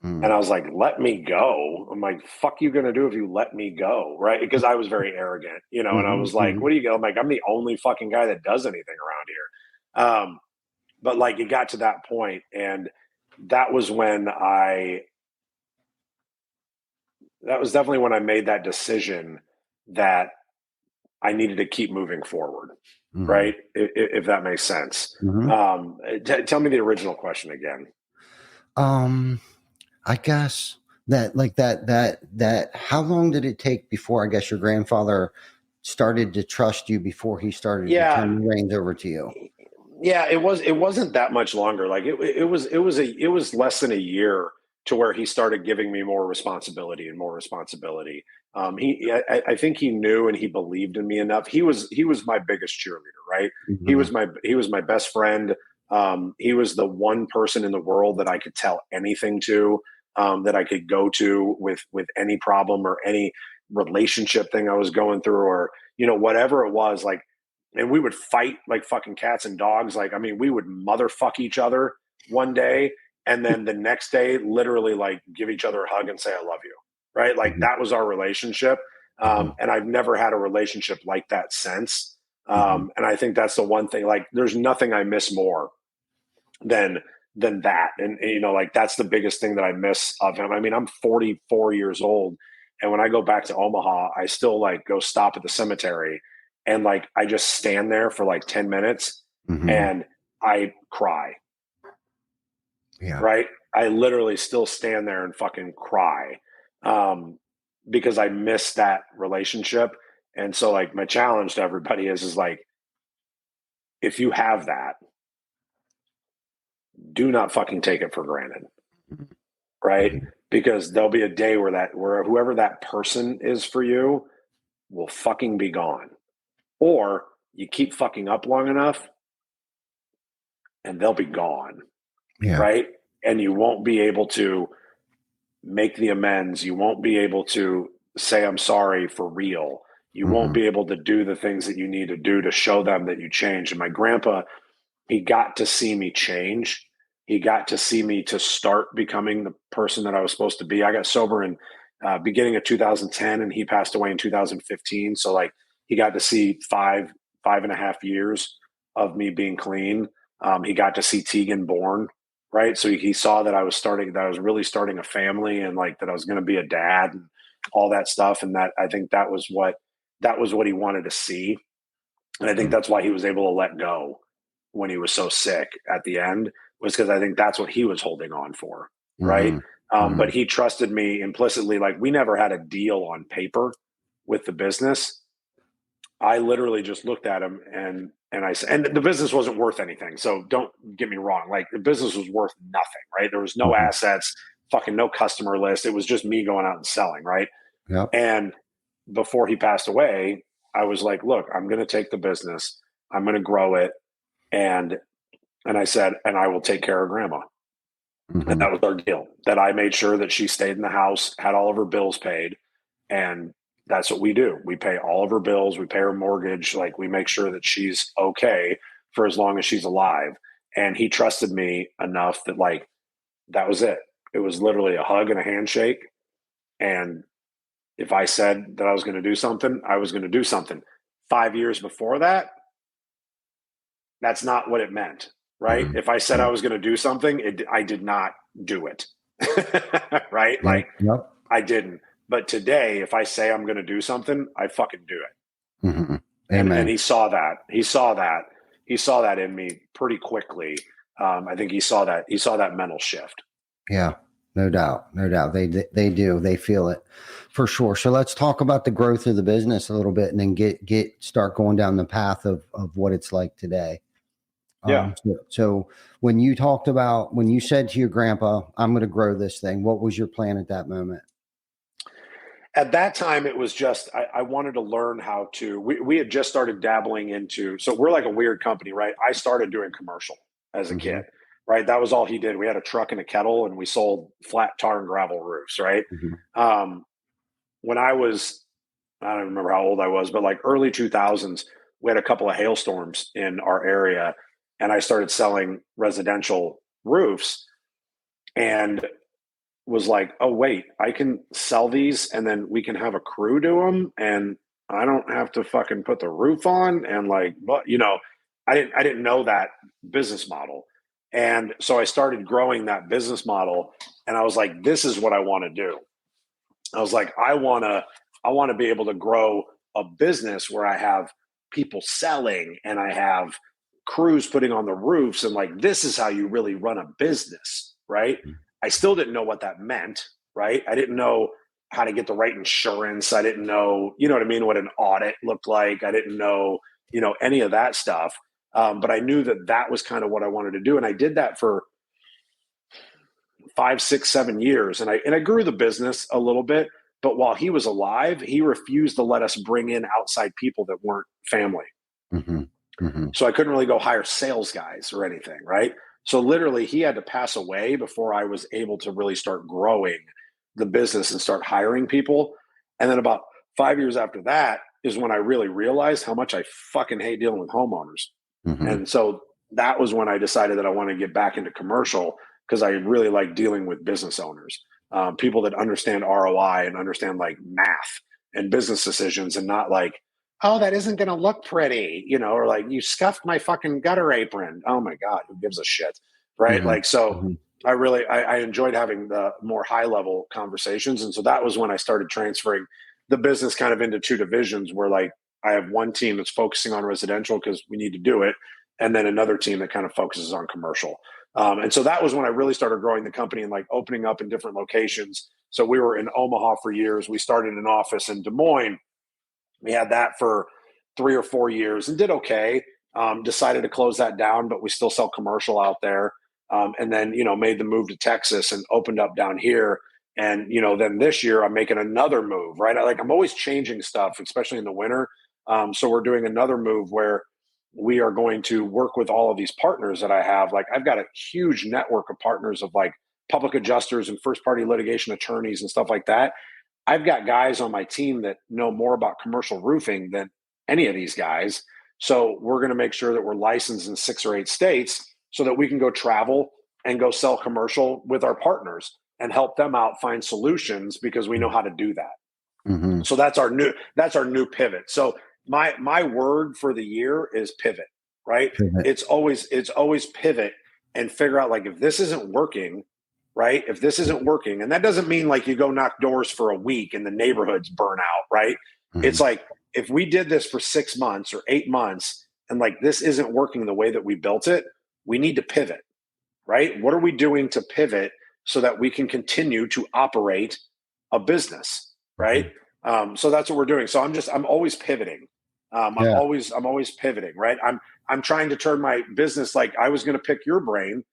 D: And
A: Mm,
D: I was like, let me go. I'm like, fuck you gonna do if you let me go, right? Because I was very arrogant, and I
A: mhm,
D: was like,
A: mhm.
D: what do you go? I'm like, I'm the only fucking guy that does anything around here. But like it got to that point, and that was when I that was definitely when I made that decision that I needed to keep moving forward,
A: Mhm,
D: right? If that makes sense.
A: mhm.
D: Tell me the original question again.
A: Um, I guess that how long did it take before I guess your grandfather started to trust you before he started to
D: Yeah,
A: turn the reins over to you?
D: yeah, it wasn't that much longer. Like it was less than a year to where he started giving me more responsibility and more responsibility. I think he knew and he believed in me enough. He was my biggest cheerleader, right?
A: Mhm,
D: He was my best friend. He was the one person in the world that I could tell anything to, that I could go to with any problem or any relationship thing I was going through, or whatever it was. Like, and we would fight like fucking cats and dogs. Like, I mean, we would motherfuck each other one day, and then the next day, literally like give each other a hug and say, I love you. Right. Like
A: mhm,
D: that was our relationship.
A: mhm,
D: And I've never had a relationship like that since.
A: mhm.
D: And I think that's the one thing, like, there's nothing I miss more than that. And like that's the biggest thing that I miss of him. I mean, I'm 44 years old, and when I go back to Omaha, I still like go stop at the cemetery, and like I just stand there for like 10 minutes
A: Mhm.
D: and I cry.
A: Yeah.
D: Right? I literally still stand there and fucking cry, um, because I miss that relationship. And so like my challenge to everybody is like, if you have that, do not fucking take it for granted. Right?
A: Mhm.
D: Because there'll be a day where whoever that person is for you will fucking be gone. Or you keep fucking up long enough and they'll be gone.
A: Yeah.
D: Right? And you won't be able to make the amends. You won't be able to say I'm sorry for real. You won't
A: Mhm,
D: be able to do the things that you need to do to show them that you changed. And my grandpa, he got to see me change. He got to see me to start becoming the person that I was supposed to be. I got sober in beginning of 2010, and he passed away in 2015. So like he got to see 5.5 years of me being clean. He got to see Tegan born, right? So he saw that I was really starting a family, and like that I was going to be a dad and all that stuff. And that I think that was what he wanted to see, and I think
A: mhm.
D: that's why he was able to let go when he was so sick at the end was because I think that's what he was holding on for. Right. But he trusted me implicitly. Like, we never had a deal on paper with the business. I literally just looked at him and I said, and the business wasn't worth anything. So don't get me wrong. Like, the business was worth nothing, right? There was no assets, fucking no customer list. It was just me going out and selling. Right.
A: Yep.
D: And before he passed away, I was like, look, I'm going to take the business. I'm going to grow it. And I said, and I will take care of grandma. And that was our deal, that I made sure that she stayed in the house, had all of her bills paid. And that's what we do. We pay all of her bills. We pay her mortgage. Like, we make sure that she's okay for as long as she's alive. And he trusted me enough that, like, that was it. It was literally a hug and a handshake. And if I said that I was going to do something, I was going to do something. 5 years before that, that's not what it meant. Right. If I said I was going to do something, I did not do it. Right. Like, I didn't. But today, if I say I'm going to do something, I fucking do it. And he saw that. He saw that in me pretty quickly. I think he saw that mental shift.
A: Yeah, no doubt. They do. They feel it for sure. So let's talk about the growth of the business a little bit, and then start going down the path of what it's like today.
D: Yeah.
A: So when you said to your grandpa, I'm going to grow this thing, what was your plan at that moment?
D: At that time, it was just, I wanted to learn how to, we had just started dabbling into, so we're like a weird company, right? I started doing commercial as a kid, right? That was all he did. We had a truck and a kettle, and we sold flat tar and gravel roofs, right? When I don't remember how old I was, but like early 2000s, we had a couple of hailstorms in our area, and I started selling residential roofs, and was like, oh wait, I can sell these, and then we can have a crew do them, and I don't have to fucking put the roof on. And like, but I didn't know that business model. And so I started growing that business model, and I was like, this is what I want to do. I was like, I want to be able to grow a business where I have people selling and I have crews putting on the roofs, and like, this is how you really run a business, right? I still didn't know what that meant, right? I didn't know how to get the right insurance. I didn't know, what I mean, what an audit looked like. I didn't know, any of that stuff. But I knew that was kind of what I wanted to do. And I did that for 5, 6, 7 years. And I grew the business a little bit, but while he was alive, he refused to let us bring in outside people that weren't family. So I couldn't really go hire sales guys or anything, right? So literally he had to pass away before I was able to really start growing the business and start hiring people. And then about 5 years after that is when I really realized how much I fucking hate dealing with homeowners. And so that was when I decided that I want to get back into commercial, because I really like dealing with business owners, people that understand ROI and understand like math and business decisions, and not like, oh, that isn't going to look pretty, or like, you scuffed my fucking gutter apron. Oh my God, who gives a shit? Right. Like, so I enjoyed having the more high level conversations. And so that was when I started transferring the business kind of into two divisions, where like I have one team that's focusing on residential because we need to do it, and then another team that kind of focuses on commercial. And so that was when I really started growing the company and like opening up in different locations. So we were in Omaha for years. We started an office in Des Moines. We had that for 3 or 4 years and did okay. Decided to close that down, but we still sell commercial out there. And then, made the move to Texas and opened up down here. And, then this year I'm making another move, right? I'm always changing stuff, especially in the winter. So we're doing another move where we are going to work with all of these partners that I have. Like, I've got a huge network of partners of like public adjusters and first party litigation attorneys and stuff like that. I've got guys on my team that know more about commercial roofing than any of these guys. So we're going to make sure that we're licensed in 6 or 8 states so that we can go travel and go sell commercial with our partners and help them out find solutions, because we know how to do that. So that's our new pivot. So my word for the year is pivot, right? It's always pivot and figure out, like, if this isn't working, right? If this isn't working, and that doesn't mean like you go knock doors for a week and the neighborhoods burn out, right? It's like, if we did this for 6 months or 8 months and like this isn't working the way that we built it, we need to pivot, right? What are we doing to pivot so that we can continue to operate a business, right? So that's what we're doing. So I'm always pivoting. I'm always pivoting, right? I'm trying to turn my business, like I was going to pick your brain.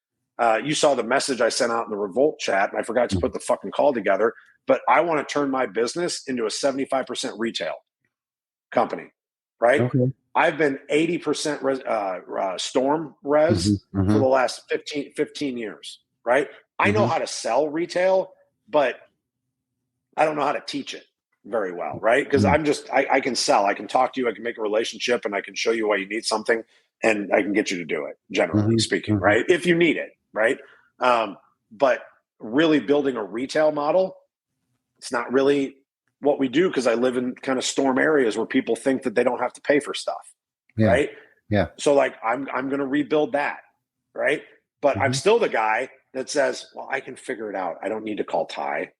D: You saw the message I sent out in the Revolt chat, and I forgot to put the fucking call together. But I want to turn my business into a 75% retail company, right?
A: Okay.
D: I've been 80% storm res for the last 15 years, right? I know how to sell retail, but I don't know how to teach it very well, right? Because I can sell, I can talk to you, I can make a relationship, and I can show you why you need something, and I can get you to do it, generally speaking, right? If you need it, right? But really building a retail model, it's not really what we do, because I live in kind of storm areas where people think that they don't have to pay for stuff, right?
A: Yeah.
D: So like I'm going to rebuild that, right? But I'm still the guy that says, well, I can figure it out. I don't need to call Ty.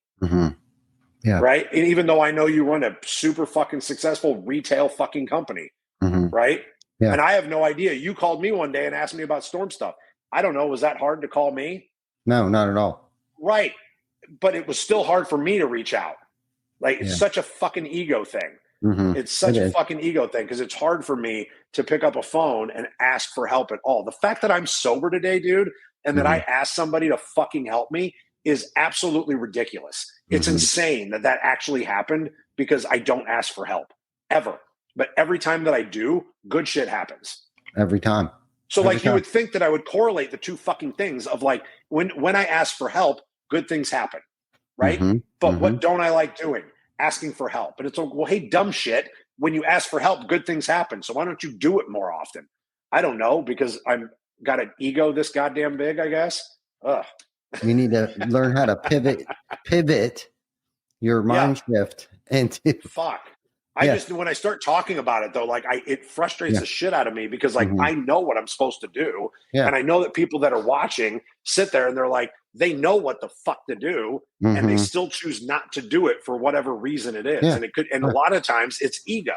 A: Yeah.
D: Right. And even though I know you run a super fucking successful retail fucking company, right?
A: Yeah.
D: And I have no idea. You called me one day and asked me about storm stuff. I don't know. Was that hard to call me?
A: No, not at all.
D: Right. But it was still hard for me to reach out. Like, it's such a fucking ego thing. It's such a fucking ego thing, because it's hard for me to pick up a phone and ask for help at all. The fact that I'm sober today, dude, and that I asked somebody to fucking help me is absolutely ridiculous. It's insane that that actually happened, because I don't ask for help ever. But every time that I do, good shit happens.
A: Every time.
D: So like you would think that I would correlate the two fucking things of like when I ask for help, good things happen, right? But what don't I like doing? Asking for help. And it's like, well, hey, dumb shit, when you ask for help, good things happen. So why don't you do it more often? I don't know, because I'm got an ego this goddamn big, I guess. Ugh.
A: You need to learn how to pivot your mind shift into
D: fuck. I just, when I start talking about it though, like it frustrates the shit out of me, because like I know what I'm supposed to do. And I know that people that are watching sit there and they're like, they know what the fuck to do, and they still choose not to do it for whatever reason it is. And it could, and a lot of times it's ego.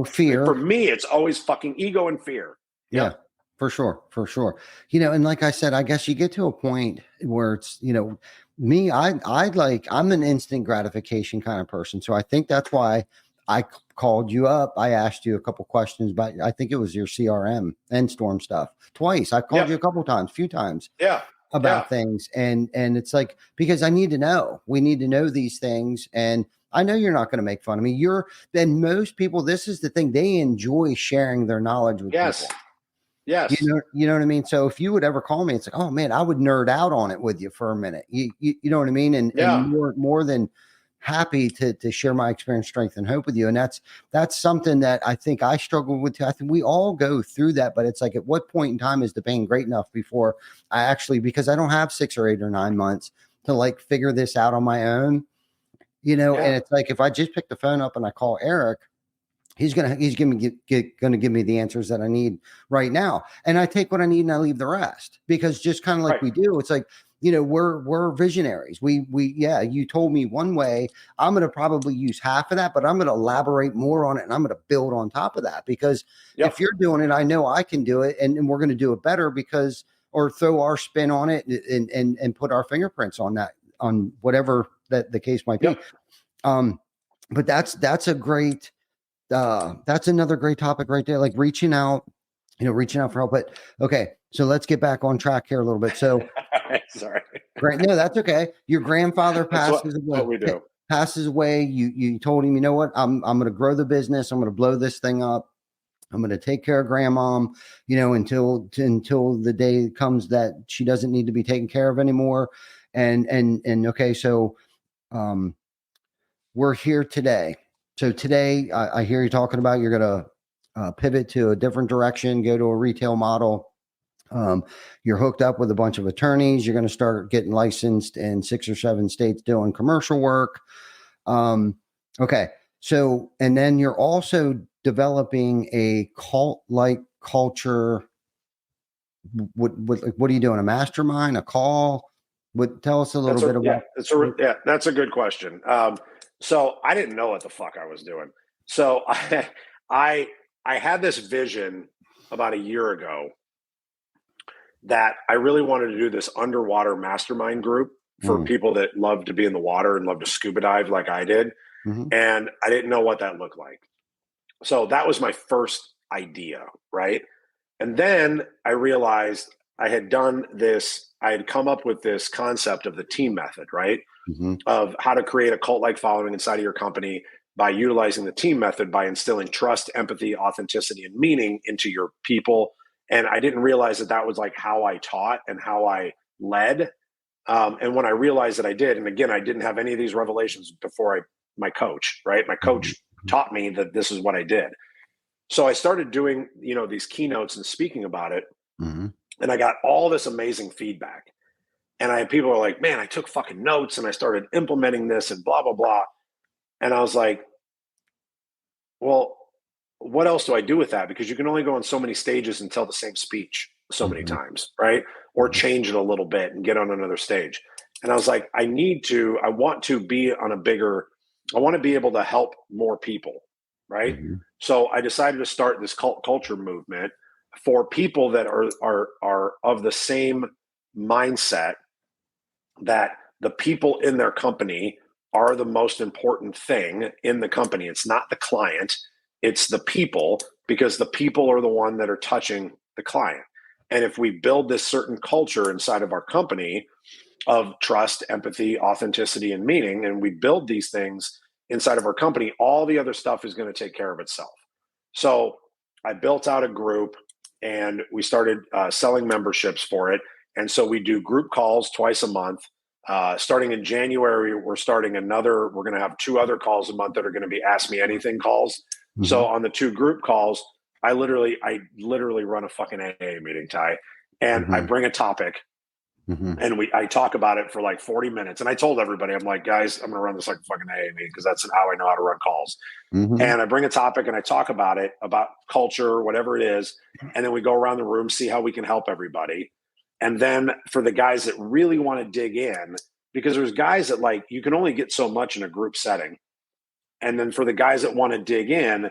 A: Fear.
D: For me, it's always fucking ego and fear.
A: Yeah, for sure. For sure. You know, and like I said, I guess you get to a point where it's, you know, me, I'm an instant gratification kind of person. So I think that's why I called you up. I asked you a couple questions about, I think it was your CRM and storm stuff twice. I called you a few times. About things. And it's like, because I need to know, we need to know these things. And I know you're not going to make fun of me. Then most people, this is the thing, they enjoy sharing their knowledge with people.
D: Yes.
A: You know what I mean? So if you would ever call me, it's like, oh man, I would nerd out on it with you for a minute. You know what I mean? And more than happy to share my experience, strength, and hope with you. And that's something that I think I struggle with too. I think we all go through that, but it's like, at what point in time is the pain great enough before I actually, because I don't have 6 or 8 or 9 months to like figure this out on my own, you know? And it's like, if I just pick the phone up and I call Eric, he's gonna give me the answers that I need right now. And I take what I need and I leave the rest, because just kind of like we do, it's like, you know, we're visionaries. You told me one way, I'm going to probably use half of that, but I'm going to elaborate more on it, and I'm going to build on top of that, because if you're doing it, I know I can do it, and we're going to do it better, because, or throw our spin on it and put our fingerprints on that, on whatever that the case might be. But that's a great, that's another great topic right there. Like reaching out for help. But okay, so let's get back on track here a little bit. So
D: sorry.
A: Great. No, that's okay. Your grandfather passes away.
D: What we do.
A: Passes away. You told him, you know what? I'm going to grow the business. I'm going to blow this thing up. I'm going to take care of grandmom, you know, until the day comes that she doesn't need to be taken care of anymore. And okay, so we're here today. So today I hear you talking about you're going to pivot to a different direction, go to a retail model. You're hooked up with a bunch of attorneys. You're going to start getting licensed in 6 or 7 states doing commercial work. Okay. So, and then you're also developing a cult-like culture. What are you doing? A mastermind, a call? Tell us a little bit about.
D: That's a good question. So I didn't know what the fuck I was doing. So I I had this vision about a year ago that I really wanted to do this underwater mastermind group for people that love to be in the water and love to scuba dive like I did. And I didn't know what that looked like. So that was my first idea, right? And then I realized I had done this, I had come up with this concept of the team method, right? Of how to create a cult-like following inside of your company by utilizing the team method, by instilling trust, empathy, authenticity, and meaning into your people. And I didn't realize that that was like how I taught and how I led. And when I realized that I did, and again, I didn't have any of these revelations before my coach, right? My coach taught me that this is what I did. So I started doing, these keynotes and speaking about it. And I got all this amazing feedback. And I had people who were like, man, I took fucking notes and I started implementing this and blah, blah, blah. And I was like, well, what else do I do with that? Because you can only go on so many stages and tell the same speech so many times, right? Or change it a little bit and get on another stage. And I was like, I want to be on I want to be able to help more people, right? So I decided to start this cult culture movement for people that are of the same mindset, that the people in their company are the most important thing in the company. It's not the client, it's the people, because the people are the one that are touching the client. And if we build this certain culture inside of our company of trust, empathy, authenticity, and meaning, and we build these things inside of our company, all the other stuff is going to take care of itself. So I built out a group and we started selling memberships for it. And so we do group calls twice a month. Starting in January, we're going to have 2 other calls a month that are going to be Ask Me Anything calls. So on the 2 group calls, I literally run a fucking AA meeting, Ty, and I bring a topic and I talk about it for like 40 minutes. And I told everybody, I'm like, guys, I'm going to run this like a fucking AA meeting because that's how I know how to run calls. And I bring a topic and I talk about it, about culture, whatever it is. And then we go around the room, see how we can help everybody. And then for the guys that really want to dig in, because there's guys that like, you can only get so much in a group setting. And then for the guys that want to dig in,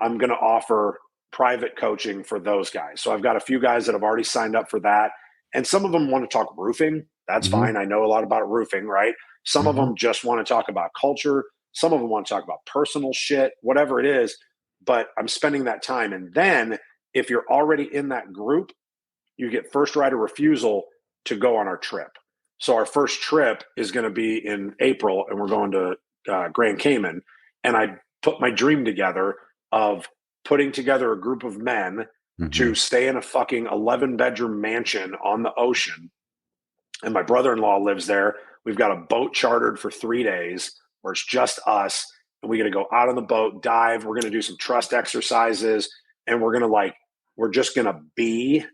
D: I'm going to offer private coaching for those guys. So I've got a few guys that have already signed up for that. And some of them want to talk roofing. That's fine. I know a lot about roofing, right? Some of them just want to talk about culture. Some of them want to talk about personal shit, whatever it is. But I'm spending that time. And then if you're already in that group, you get first right of refusal to go on our trip. So our first trip is going to be in April, and we're going to Grand Cayman. And I put my dream together of putting together a group of men to stay in a fucking 11-bedroom mansion on the ocean. And my brother-in-law lives there. We've got a boat chartered for 3 days where it's just us. And we're going to go out on the boat, dive. We're going to do some trust exercises. And we're just going to be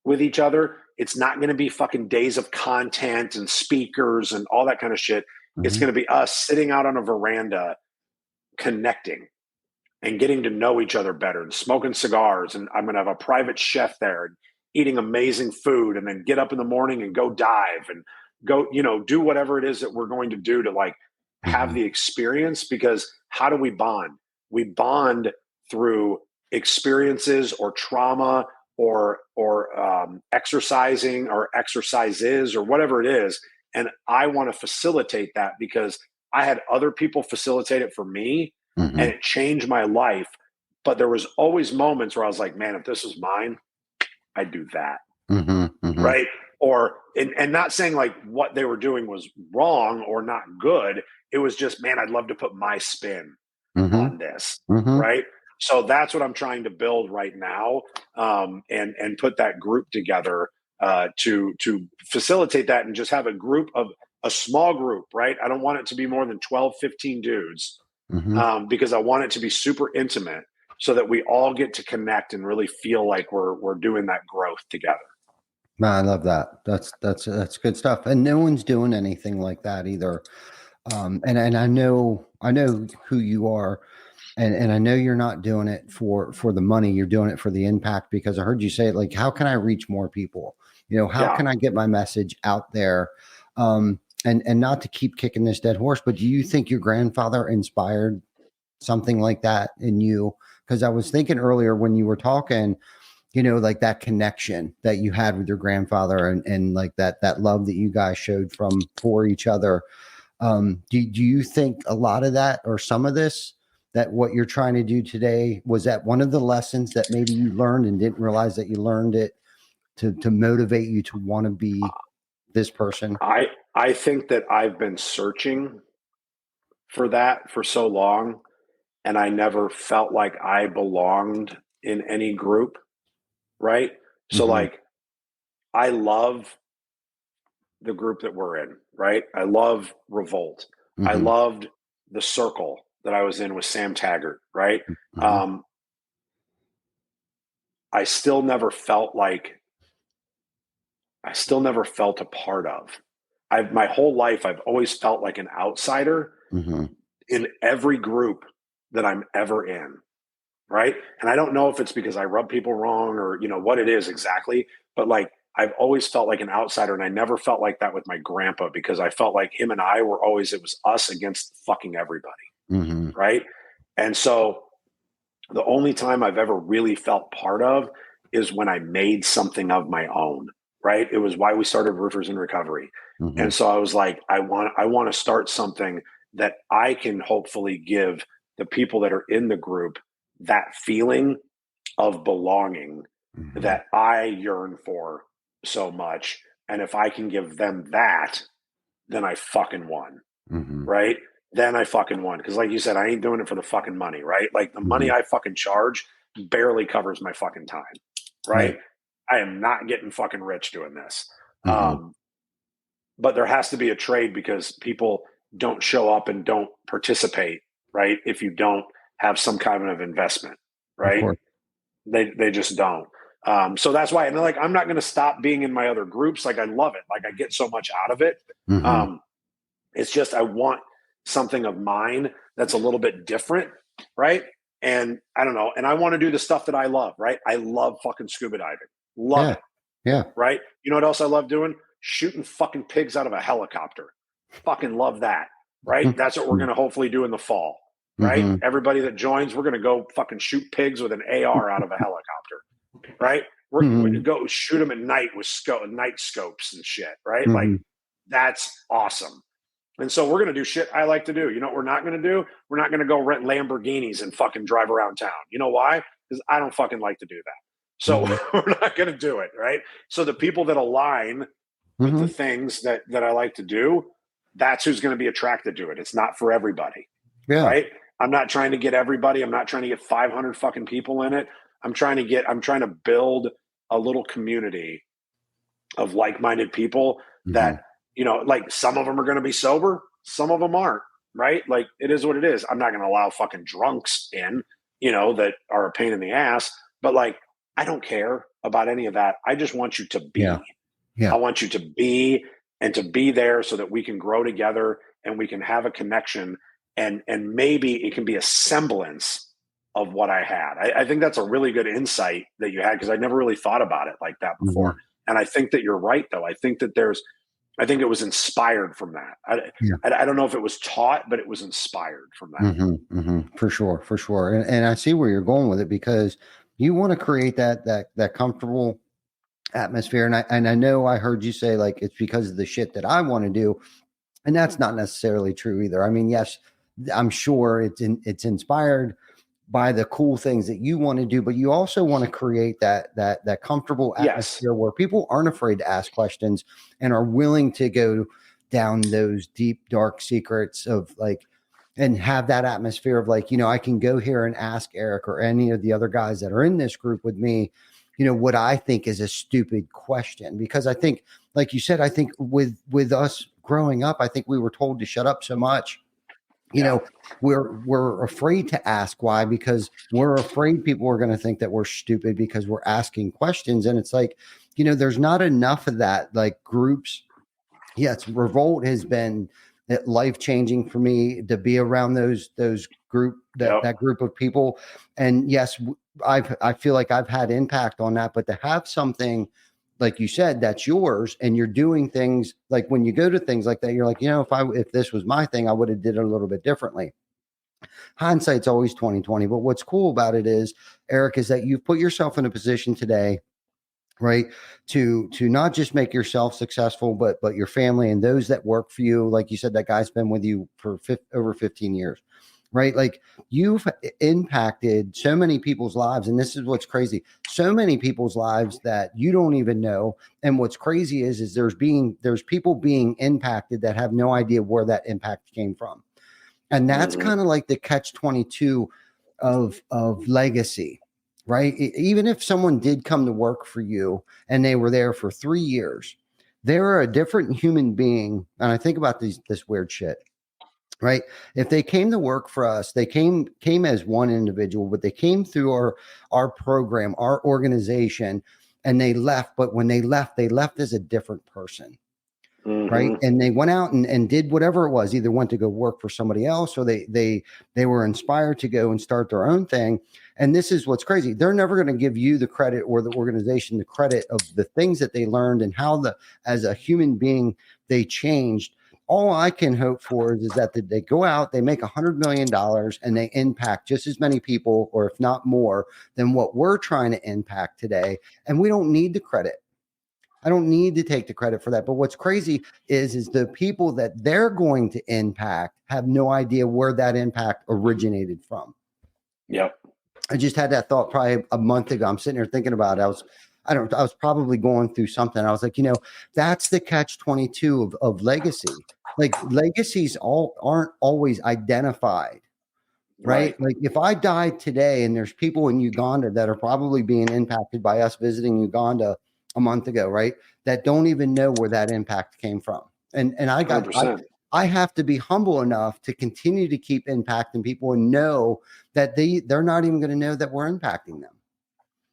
D: with each other. It's not going to be fucking days of content and speakers and all that kind of shit. It's going to be us sitting out on a veranda, connecting and getting to know each other better and smoking cigars. And I'm going to have a private chef there and eating amazing food, and then get up in the morning and go dive and go, do whatever it is that we're going to do to like have the experience. Because how do we bond? We bond through experiences or trauma or exercising or exercises or whatever it is. And I want to facilitate that because I had other people facilitate it for me. And it changed my life. But there was always moments where I was like, man, if this was mine, I'd do that. Right. Or, and not saying like what they were doing was wrong or not good. It was just, man, I'd love to put my spin on this. Right. So that's what I'm trying to build right now. And put that group together to facilitate that and just have a small group. Right. I don't want it to be more than 12, 15 dudes. Because I want it to be super intimate so that we all get to connect and really feel like we're doing that growth together.
A: Man, I love that. That's good stuff. And no one's doing anything like that either. And I know who you are, and I know you're not doing it for the money. You're doing it for the impact, because I heard you say it like, how can I reach more people? How can I get my message out there? And not to keep kicking this dead horse, but do you think your grandfather inspired something like that in you because I was thinking earlier when you were talking, like that connection that you had with your grandfather and like that love that you guys showed for each other. Do you think a lot of that or some of this, that what you're trying to do today, was that one of the lessons that maybe you learned and didn't realize that you learned it to motivate you to want to be this person?
D: I think that I've been searching for that for so long, and I never felt like I belonged in any group, right? So
A: Mm-hmm.
D: like I love the group that we're in, right? I love Revolt. I
A: Mm-hmm.
D: loved the circle that I was in with Sam Taggart, right?
A: Mm-hmm.
D: Um, I still never felt like I still never felt a part of. I've my whole life I've always felt like an outsider
A: Mm-hmm.
D: in every group that I'm ever in, right? And I don't know if it's because I rub people wrong or what it is exactly, but like I've always felt like an outsider, and I never felt like that with my grandpa because I felt like him and I were always it was us against fucking everybody,
A: Mm-hmm.
D: right? And so the only time I've ever really felt part of is when I made something of my own, right? It was why we started Roofers in Recovery.
A: Mm-hmm.
D: And so I was like, I want to start something that I can hopefully give the people that are in the group that feeling of belonging
A: Mm-hmm.
D: that I yearn for so much. And if I can give them that, then I fucking won,
A: Mm-hmm.
D: right? Then I fucking won. Because like you said, I ain't doing it for the fucking money, right? Like the
A: Mm-hmm.
D: money I fucking charge barely covers my fucking time,
A: Right.
D: right? I am not getting fucking rich doing this.
A: Mm-hmm.
D: But there has to be a trade because people don't show up and don't participate, right? If you don't have some kind of investment,
A: Of
D: right?
A: course.
D: They just don't. So that's why, and like I'm not going to stop being in my other groups. Like I love it. Like I get so much out of it.
A: Mm-hmm.
D: It's just I want something of mine that's a little bit different, right? And I don't know. And I want to do the stuff that I love, right? I love fucking scuba diving. Love
A: Yeah.
D: it,
A: Yeah.
D: right? You know what else I love doing? Shooting fucking pigs out of a helicopter. Fucking love that, right? That's what we're going to hopefully do in the fall, right?
A: Mm-hmm.
D: Everybody that joins, we're going to go fucking shoot pigs with an AR out of a helicopter, right? We're going to
A: Mm-hmm.
D: go shoot them at night with night scopes and shit, right? Like
A: Mm-hmm.
D: that's awesome. And so we're going to do shit I like to do. You know what we're not going to do? We're not going to go rent Lamborghinis and fucking drive around town. You know why? Because I don't fucking like to do that. So
A: Mm-hmm.
D: we're not going to do it, right? So the people that align with
A: Mm-hmm.
D: the things that I like to do, that's who's going to be attracted to it. It's not for everybody,
A: Yeah.
D: right? I'm not trying to get everybody. I'm not trying to get 500 fucking people in it. I'm trying to build a little community of like-minded people
A: Mm-hmm.
D: that like some of them are going to be sober, some of them aren't, right? Like it is what it is. I'm not going to allow fucking drunks in, that are a pain in the ass, but like I don't care about any of that. I just want you to be.
A: Yeah. Yeah.
D: I want you to be and to be there so that we can grow together and we can have a connection, and maybe it can be a semblance of what I had. I think that's a really good insight that you had because I never really thought about it like that
A: Mm-hmm.
D: before. And I think that you're right, though. I think it was inspired from that.
A: Yeah.
D: I don't know if it was taught, but it was inspired from that.
A: Mm-hmm. Mm-hmm. For sure. For sure. And I see where you're going with it because you want to create that comfortable atmosphere. And I know I heard you say like it's because of the shit that I want to do. And that's not necessarily true either. I mean, yes, I'm sure it's inspired by the cool things that you want to do, but you also want to create that comfortable
D: Yes.
A: atmosphere where people aren't afraid to ask questions and are willing to go down those deep, dark secrets of like, and have that atmosphere of like, I can go here and ask Eric or any of the other guys that are in this group with me, what I think is a stupid question. Because I think, like you said, I think with us growing up, I think we were told to shut up so much. We're afraid to ask why, because we're afraid people are going to think that we're stupid because we're asking questions. And it's like, there's not enough of that, like groups. Yes, Revolt has been life changing for me to be around those group
D: Yep.
A: that group of people. And yes, I feel like I've had impact on that, but to have something like you said that's yours and you're doing things like when you go to things like that, you're like, if this was my thing, I would have did it a little bit differently. Hindsight's always 2020. But what's cool about it is, Eric, is that you've put yourself in a position today, right, to not just make yourself successful, but your family and those that work for you. Like you said, that guy's been with you for over 15 years, right? Like, you've impacted so many people's lives, and this is what's crazy. So many people's lives that you don't even know. And what's crazy is there's people being impacted that have no idea where that impact came from. And that's kind of like the catch 22 of legacy, right? Even if someone did come to work for you and they were there for 3 years, they're a different human being. And I think about this weird shit, right? If they came to work for us, they came as one individual, but they came through our program, our organization, and they left. But when they left as a different person. Right. And they went out and did whatever it was, either went to go work for somebody else, or they were inspired to go and start their own thing. And this is what's crazy. They're never going to give you the credit or the organization the credit of the things that they learned and how as a human being, they changed. All I can hope for is that they go out, they make $100 million and they impact just as many people, or if not more, than what we're trying to impact today. And we don't need the credit. I don't need to take the credit for that. But what's crazy is the people that they're going to impact have no idea where that impact originated from.
D: Yep.
A: I just had that thought probably a month ago. I'm sitting here thinking about it. I was probably going through something. I was like, that's the catch 22 of legacy. Like, legacies aren't always identified. Right? Like, if I died today and there's people in Uganda that are probably being impacted by us visiting Uganda a month ago, right, that don't even know where that impact came from. And I have to be humble enough to continue to keep impacting people and know that they're not even going to know that we're impacting them.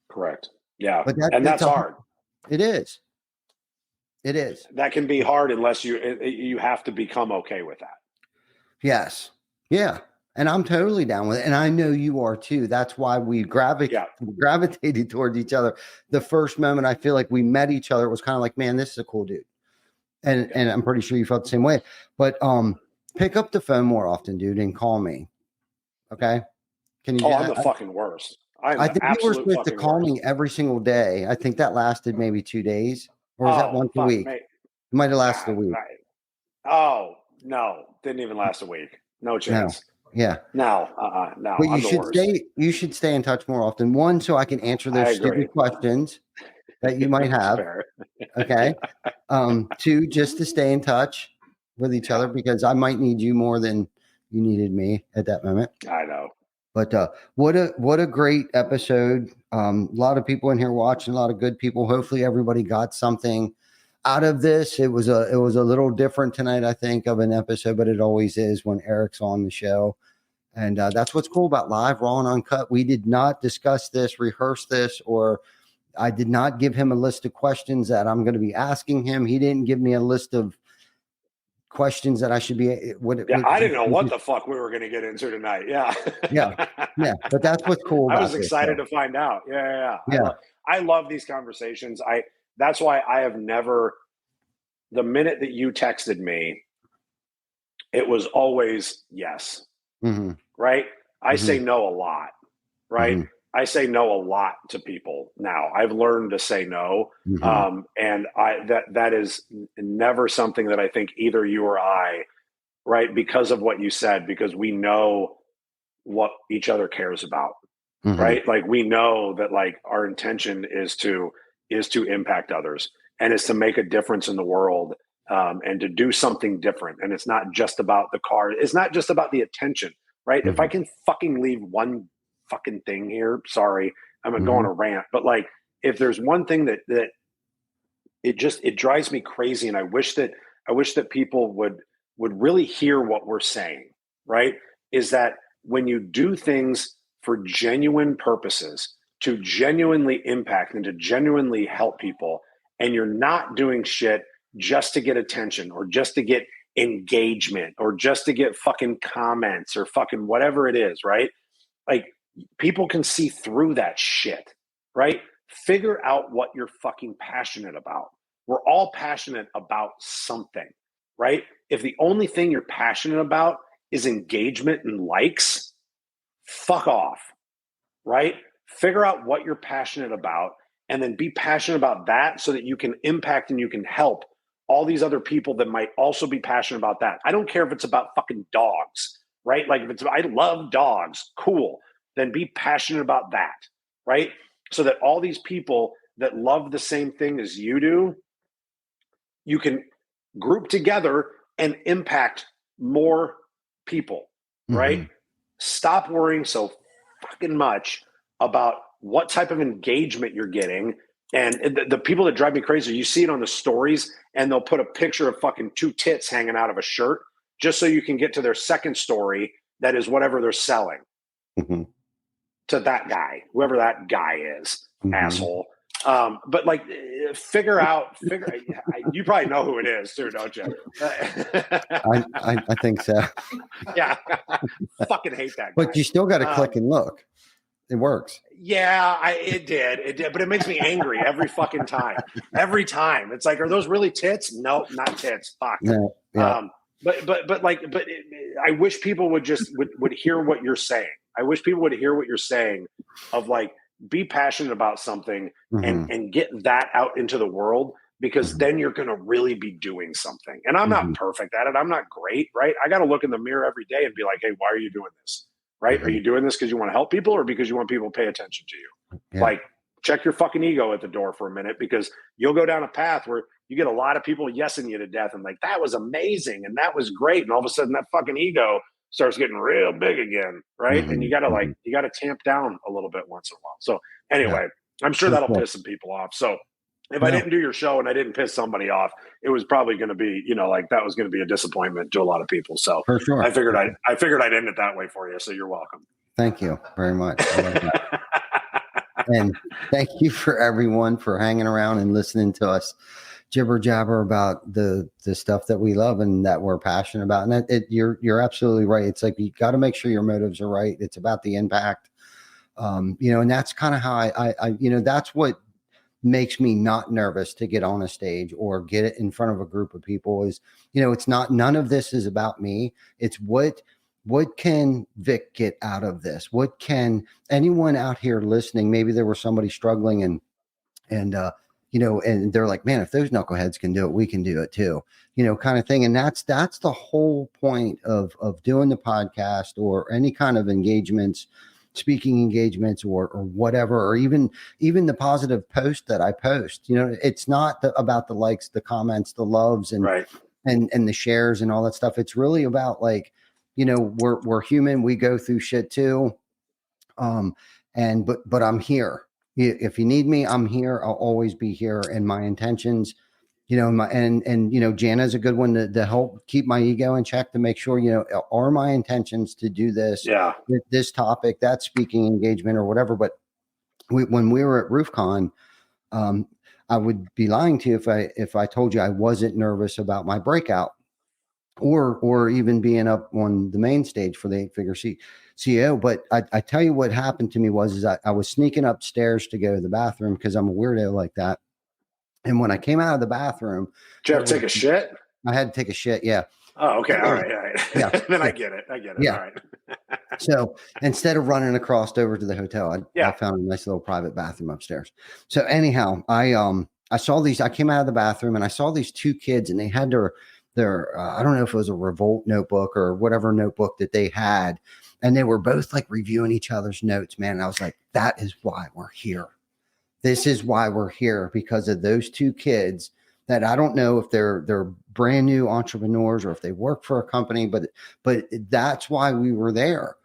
D: Correct. Yeah.
A: But
D: that's hard.
A: It is. It is.
D: That can be hard unless you have to become okay with that.
A: Yes. Yeah. And I'm totally down with it. And I know you are too. That's why we gravitated towards each other. The first moment I feel like we met each other, it was kind of like, man, this is a cool dude. And I'm pretty sure you felt the same way. But pick up the phone more often, dude, and call me. Okay? Can you?
D: I'm the fucking worst.
A: I think you were supposed to call me every single day. I think that lasted maybe 2 days. Or was that once a week? Mate. It might have lasted a week.
D: Oh, no. Didn't even last a week. No chance.
A: No. Yeah.
D: No.
A: But you should stay in touch more often. One, so I can answer those stupid questions that you might have. Okay. Two, just to stay in touch with each other, because I might need you more than you needed me at that moment.
D: I know.
A: But what a great episode. A lot of people in here watching, a lot of good people. Hopefully everybody got something out of this. It was a little different tonight, I think, of an episode, but it always is when Eric's on the show. And that's what's cool about live, raw, and uncut. We did not discuss this, rehearse this, or I did not give him a list of questions that I'm going to be asking him. He didn't give me a list of questions that I should be.
D: I didn't know what the fuck we were going to get into tonight. Yeah.
A: yeah. But that's what's cool about
D: I was excited to find out. Yeah. I love these conversations. That's why I have never, the minute that you texted me, it was always yes.
A: Mm-hmm.
D: Right? I say no a lot. Right? Mm-hmm. I say no a lot to people now. I've learned to say no. Mm-hmm. And that is never something that I think either you or I, right, because of what you said, because we know what each other cares about. Mm-hmm. Right? Like, we know that, like, our intention is to impact others, and is to make a difference in the world, and to do something different. And it's not just about the car. It's not just about the attention, right? Mm-hmm. If I can fucking leave one fucking thing here, sorry, I'm going to go on a rant, but, like, if there's one thing that it drives me crazy, and I wish that people would really hear what we're saying, right? Is that when you do things for genuine purposes, to genuinely impact and to genuinely help people, and you're not doing shit just to get attention, or just to get engagement, or just to get fucking comments, or fucking whatever it is, right? Like, people can see through that shit, right? Figure out what you're fucking passionate about. We're all passionate about something, right? If the only thing you're passionate about is engagement and likes, fuck off, right? Figure out what you're passionate about and then be passionate about that so that you can impact and you can help all these other people that might also be passionate about that. I don't care if it's about fucking dogs, right? Like if it's, I love dogs, cool. Then be passionate about that, right? So that all these people that love the same thing as you do, you can group together and impact more people, right?
A: Mhm.
D: Stop worrying so fucking much about what type of engagement you're getting. And the people that drive me crazy, you see it on the stories and they'll put a picture of fucking two tits hanging out of a shirt just so you can get to their second story that is whatever they're selling
A: Mhm.
D: to that guy, whoever that guy is,
A: Mhm.
D: asshole. But like, you probably know who it is too, don't you?
A: I think so.
D: Yeah. Fucking hate that guy.
A: But you still got to click and look. It works.
D: Yeah, it did, but it makes me angry every fucking time. Every time, it's like, are those really tits? Nope, not tits. Fuck.
A: No, yeah.
D: But I wish people would hear what you're saying. I wish people would hear what you're saying of like, be passionate about something and get that out into the world, because then you're going to really be doing something. And I'm not perfect at it. I'm not great, right? I got to look in the mirror every day and be like, hey, why are you doing this? Right? Are you doing this because you want to help people or because you want people to pay attention to you?
A: Yeah.
D: Like, check your fucking ego at the door for a minute, because you'll go down a path where you get a lot of people yesing you to death and like, that was amazing and that was great. And all of a sudden that fucking ego starts getting real big again, right? And you got to tamp down a little bit once in a while. So anyway, I'm sure that'll piss some people off. So if I didn't do your show and I didn't piss somebody off, it was probably going to be, like that was going to be a disappointment to a lot of people. So
A: for sure,
D: I figured I'd end it that way for you. So you're welcome.
A: Thank you very much. And thank you for everyone for hanging around and listening to us jibber jabber about the stuff that we love and that we're passionate about. And you're absolutely right. It's like, you got to make sure your motives are right. It's about the impact. And that's kind of how I that's what makes me not nervous to get on a stage or get it in front of a group of people is, it's not, none of this is about me. It's what can Vic get out of this? What can anyone out here listening? Maybe there was somebody struggling and they're like, man, if those knuckleheads can do it, we can do it too, kind of thing. And that's the whole point of doing the podcast or any kind of engagements, speaking engagements or whatever, or even the positive post that I post. It's not about the likes, the comments, the loves and the shares and all that stuff. It's really about like, we're human, we go through shit too. But I'm here. If you need me, I'm here. I'll always be here. And my intentions, Jana's a good one to help keep my ego in check, to make sure, are my intentions to do this, this topic, that speaking engagement or whatever. But when we were at RoofCon, I would be lying to you if I told you I wasn't nervous about my breakout or even being up on the main stage for the 8-figure CEO. But I tell you what happened to me was I was sneaking upstairs to go to the bathroom because I'm a weirdo like that. And when I came out of the bathroom,
D: did you have to take a shit?
A: I had to take a shit. Yeah.
D: Oh, okay. All right.
A: Yeah.
D: Then I get it.
A: Yeah.
D: All right.
A: So instead of running across over to the hotel, I found a nice little private bathroom upstairs. So anyhow, I saw these. I came out of the bathroom and I saw these two kids, and they had their I don't know if it was a Revolt notebook or whatever notebook that they had, and they were both like reviewing each other's notes. Man, and I was like, that is why we're here. This is why we're here, because of those two kids that I don't know if they're brand new entrepreneurs or if they work for a company, but that's why we were there.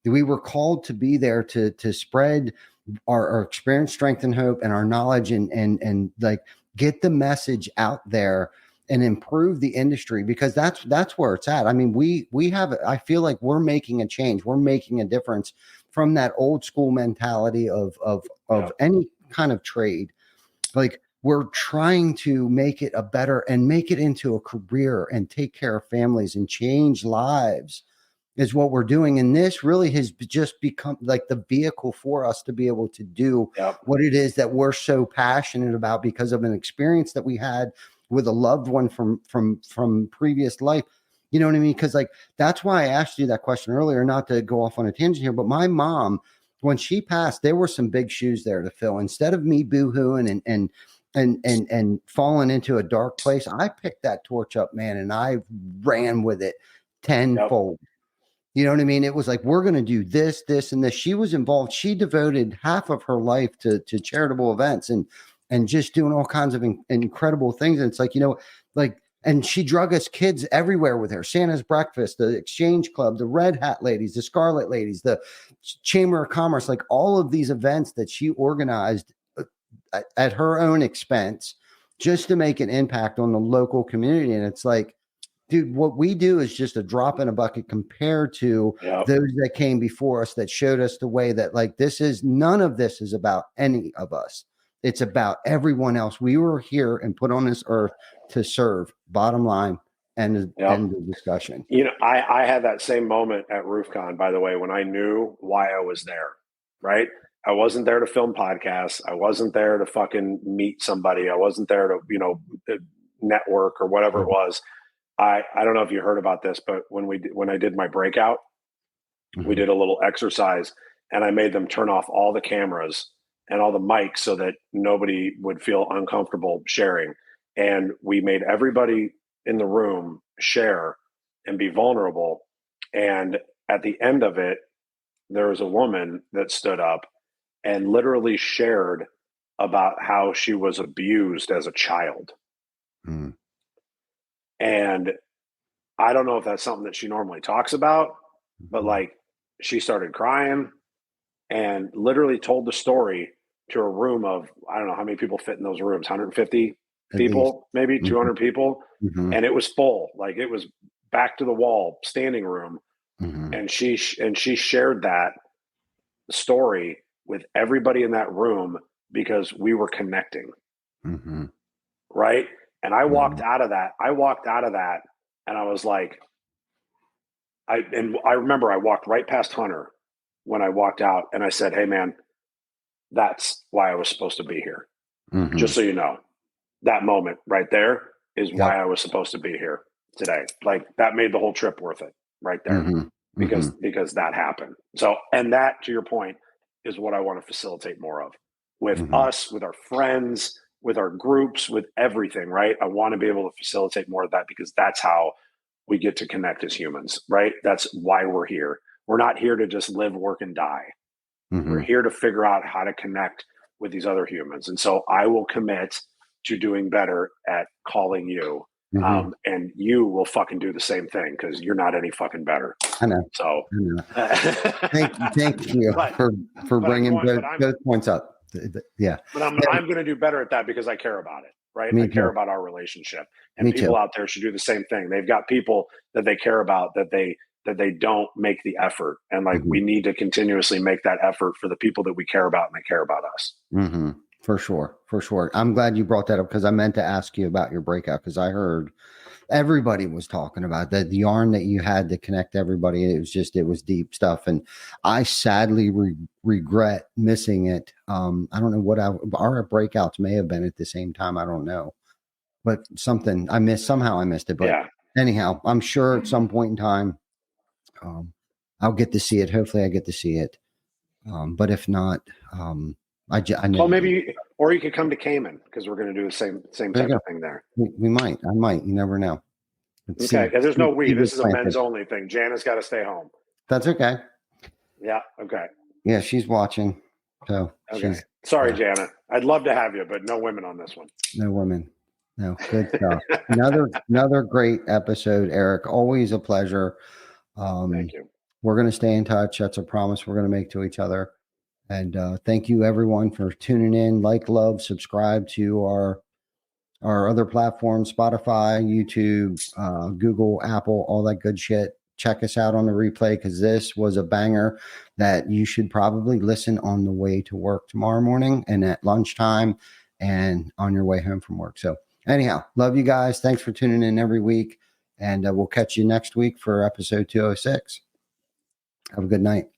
A: We were called to be there to spread our experience, strength, and hope, and our knowledge, and like get the message out there and improve the industry, because that's where it's at. I mean, we have, I feel like we're making a change. We're making a difference from that old school mentality of any kind of trade. Like, we're trying to make it a better and make it into a career and take care of families and change lives is what we're doing. And this really has just become like the vehicle for us to be able to do what it is that we're so passionate about, because of an experience that we had with a loved one from previous life. You know what I mean? Because like that's why I asked you that question earlier, not to go off on a tangent here, but my mom, when she passed, there were some big shoes there to fill. Instead of me boohooing and falling into a dark place, I picked that torch up, man, and I ran with it tenfold. You know what I mean? It was like, we're going to do this, this, and this. She was involved. She devoted half of her life to charitable events and just doing all kinds of incredible things. And it's like, like, and she drug us kids everywhere with her. Santa's Breakfast, the Exchange Club, the Red Hat Ladies, the Scarlet Ladies, the Chamber of Commerce, like all of these events that she organized at her own expense just to make an impact on the local community. And it's like, dude, what we do is just a drop in a bucket compared to those that came before us that showed us the way that like none of this is about any of us. It's about everyone else. We were here and put on this earth to serve. Bottom line, end the discussion.
D: I had that same moment at RoofCon, by the way, when I knew why I was there, right? I wasn't there to film podcasts. I wasn't there to fucking meet somebody. I wasn't there to, network or whatever it was. I don't know if you heard about this, but when I did my breakout, we did a little exercise and I made them turn off all the cameras and all the mics so that nobody would feel uncomfortable sharing. And we made everybody in the room share and be vulnerable. And at the end of it, there was a woman that stood up and literally shared about how she was abused as a child.
A: Mm.
D: And I don't know if that's something that she normally talks about, but like she started crying and literally told the story to a room of, I don't know how many people fit in those rooms, 150 people, maybe 200 people.
A: Mm-hmm.
D: And it was full, like it was back to the wall, standing room.
A: Mm-hmm.
D: And she shared that story with everybody in that room because we were connecting.
A: Mm-hmm.
D: Right. And I walked out of that. And I was like, I remember I walked right past Hunter when I walked out and I said, hey man, that's why I was supposed to be here.
A: Mm-hmm.
D: Just so you know, that moment right there is why I was supposed to be here today. Like that made the whole trip worth it right there because that happened. So, and that, to your point, is what I want to facilitate more of with us, with our friends, with our groups, with everything, right? I want to be able to facilitate more of that because that's how we get to connect as humans, right? That's why we're here. We're not here to just live, work, and die. We're here to figure out how to connect with these other humans. And so I will commit to doing better at calling you. And you will fucking do the same thing because you're not any fucking better.
A: I know.
D: So
A: thank you for bringing both points up. Yeah.
D: But I'm going to do better at that because I care about it, right? I care about our relationship. And people out there should do the same thing. They've got people that they care about that they don't make the effort. And like we need to continuously make that effort for the people that we care about and they care about us.
A: For sure. I'm glad you brought that up because I meant to ask you about your breakout because I heard everybody was talking about that. The yarn that you had to connect everybody. It was deep stuff. And I sadly regret missing it. I don't know what our breakouts may have been at the same time. I don't know, but something I missed, somehow I missed it. But anyhow, I'm sure at some point in time, I'll get to see it. Hopefully I get to see it. But if not, I know.
D: Well, maybe, or you could come to Cayman because we're going to do the same type of thing there.
A: We might. I might. You never know.
D: Okay. There's no we. This is a men's only thing. Jana's got to stay home.
A: That's okay.
D: Yeah. Okay.
A: Yeah, she's watching. So
D: okay. Sorry, Jana. I'd love to have you, but no women on this one.
A: No women. No. Good stuff. another great episode, Eric. Always a pleasure.
D: Thank you.
A: We're going to stay in touch. That's a promise we're going to make to each other. And thank you, everyone, for tuning in. Like, love, subscribe to our other platforms, Spotify, YouTube, Google, Apple, all that good shit. Check us out on the replay because this was a banger that you should probably listen on the way to work tomorrow morning and at lunchtime and on your way home from work. So anyhow, love you guys. Thanks for tuning in every week. And we'll catch you next week for episode 206. Have a good night.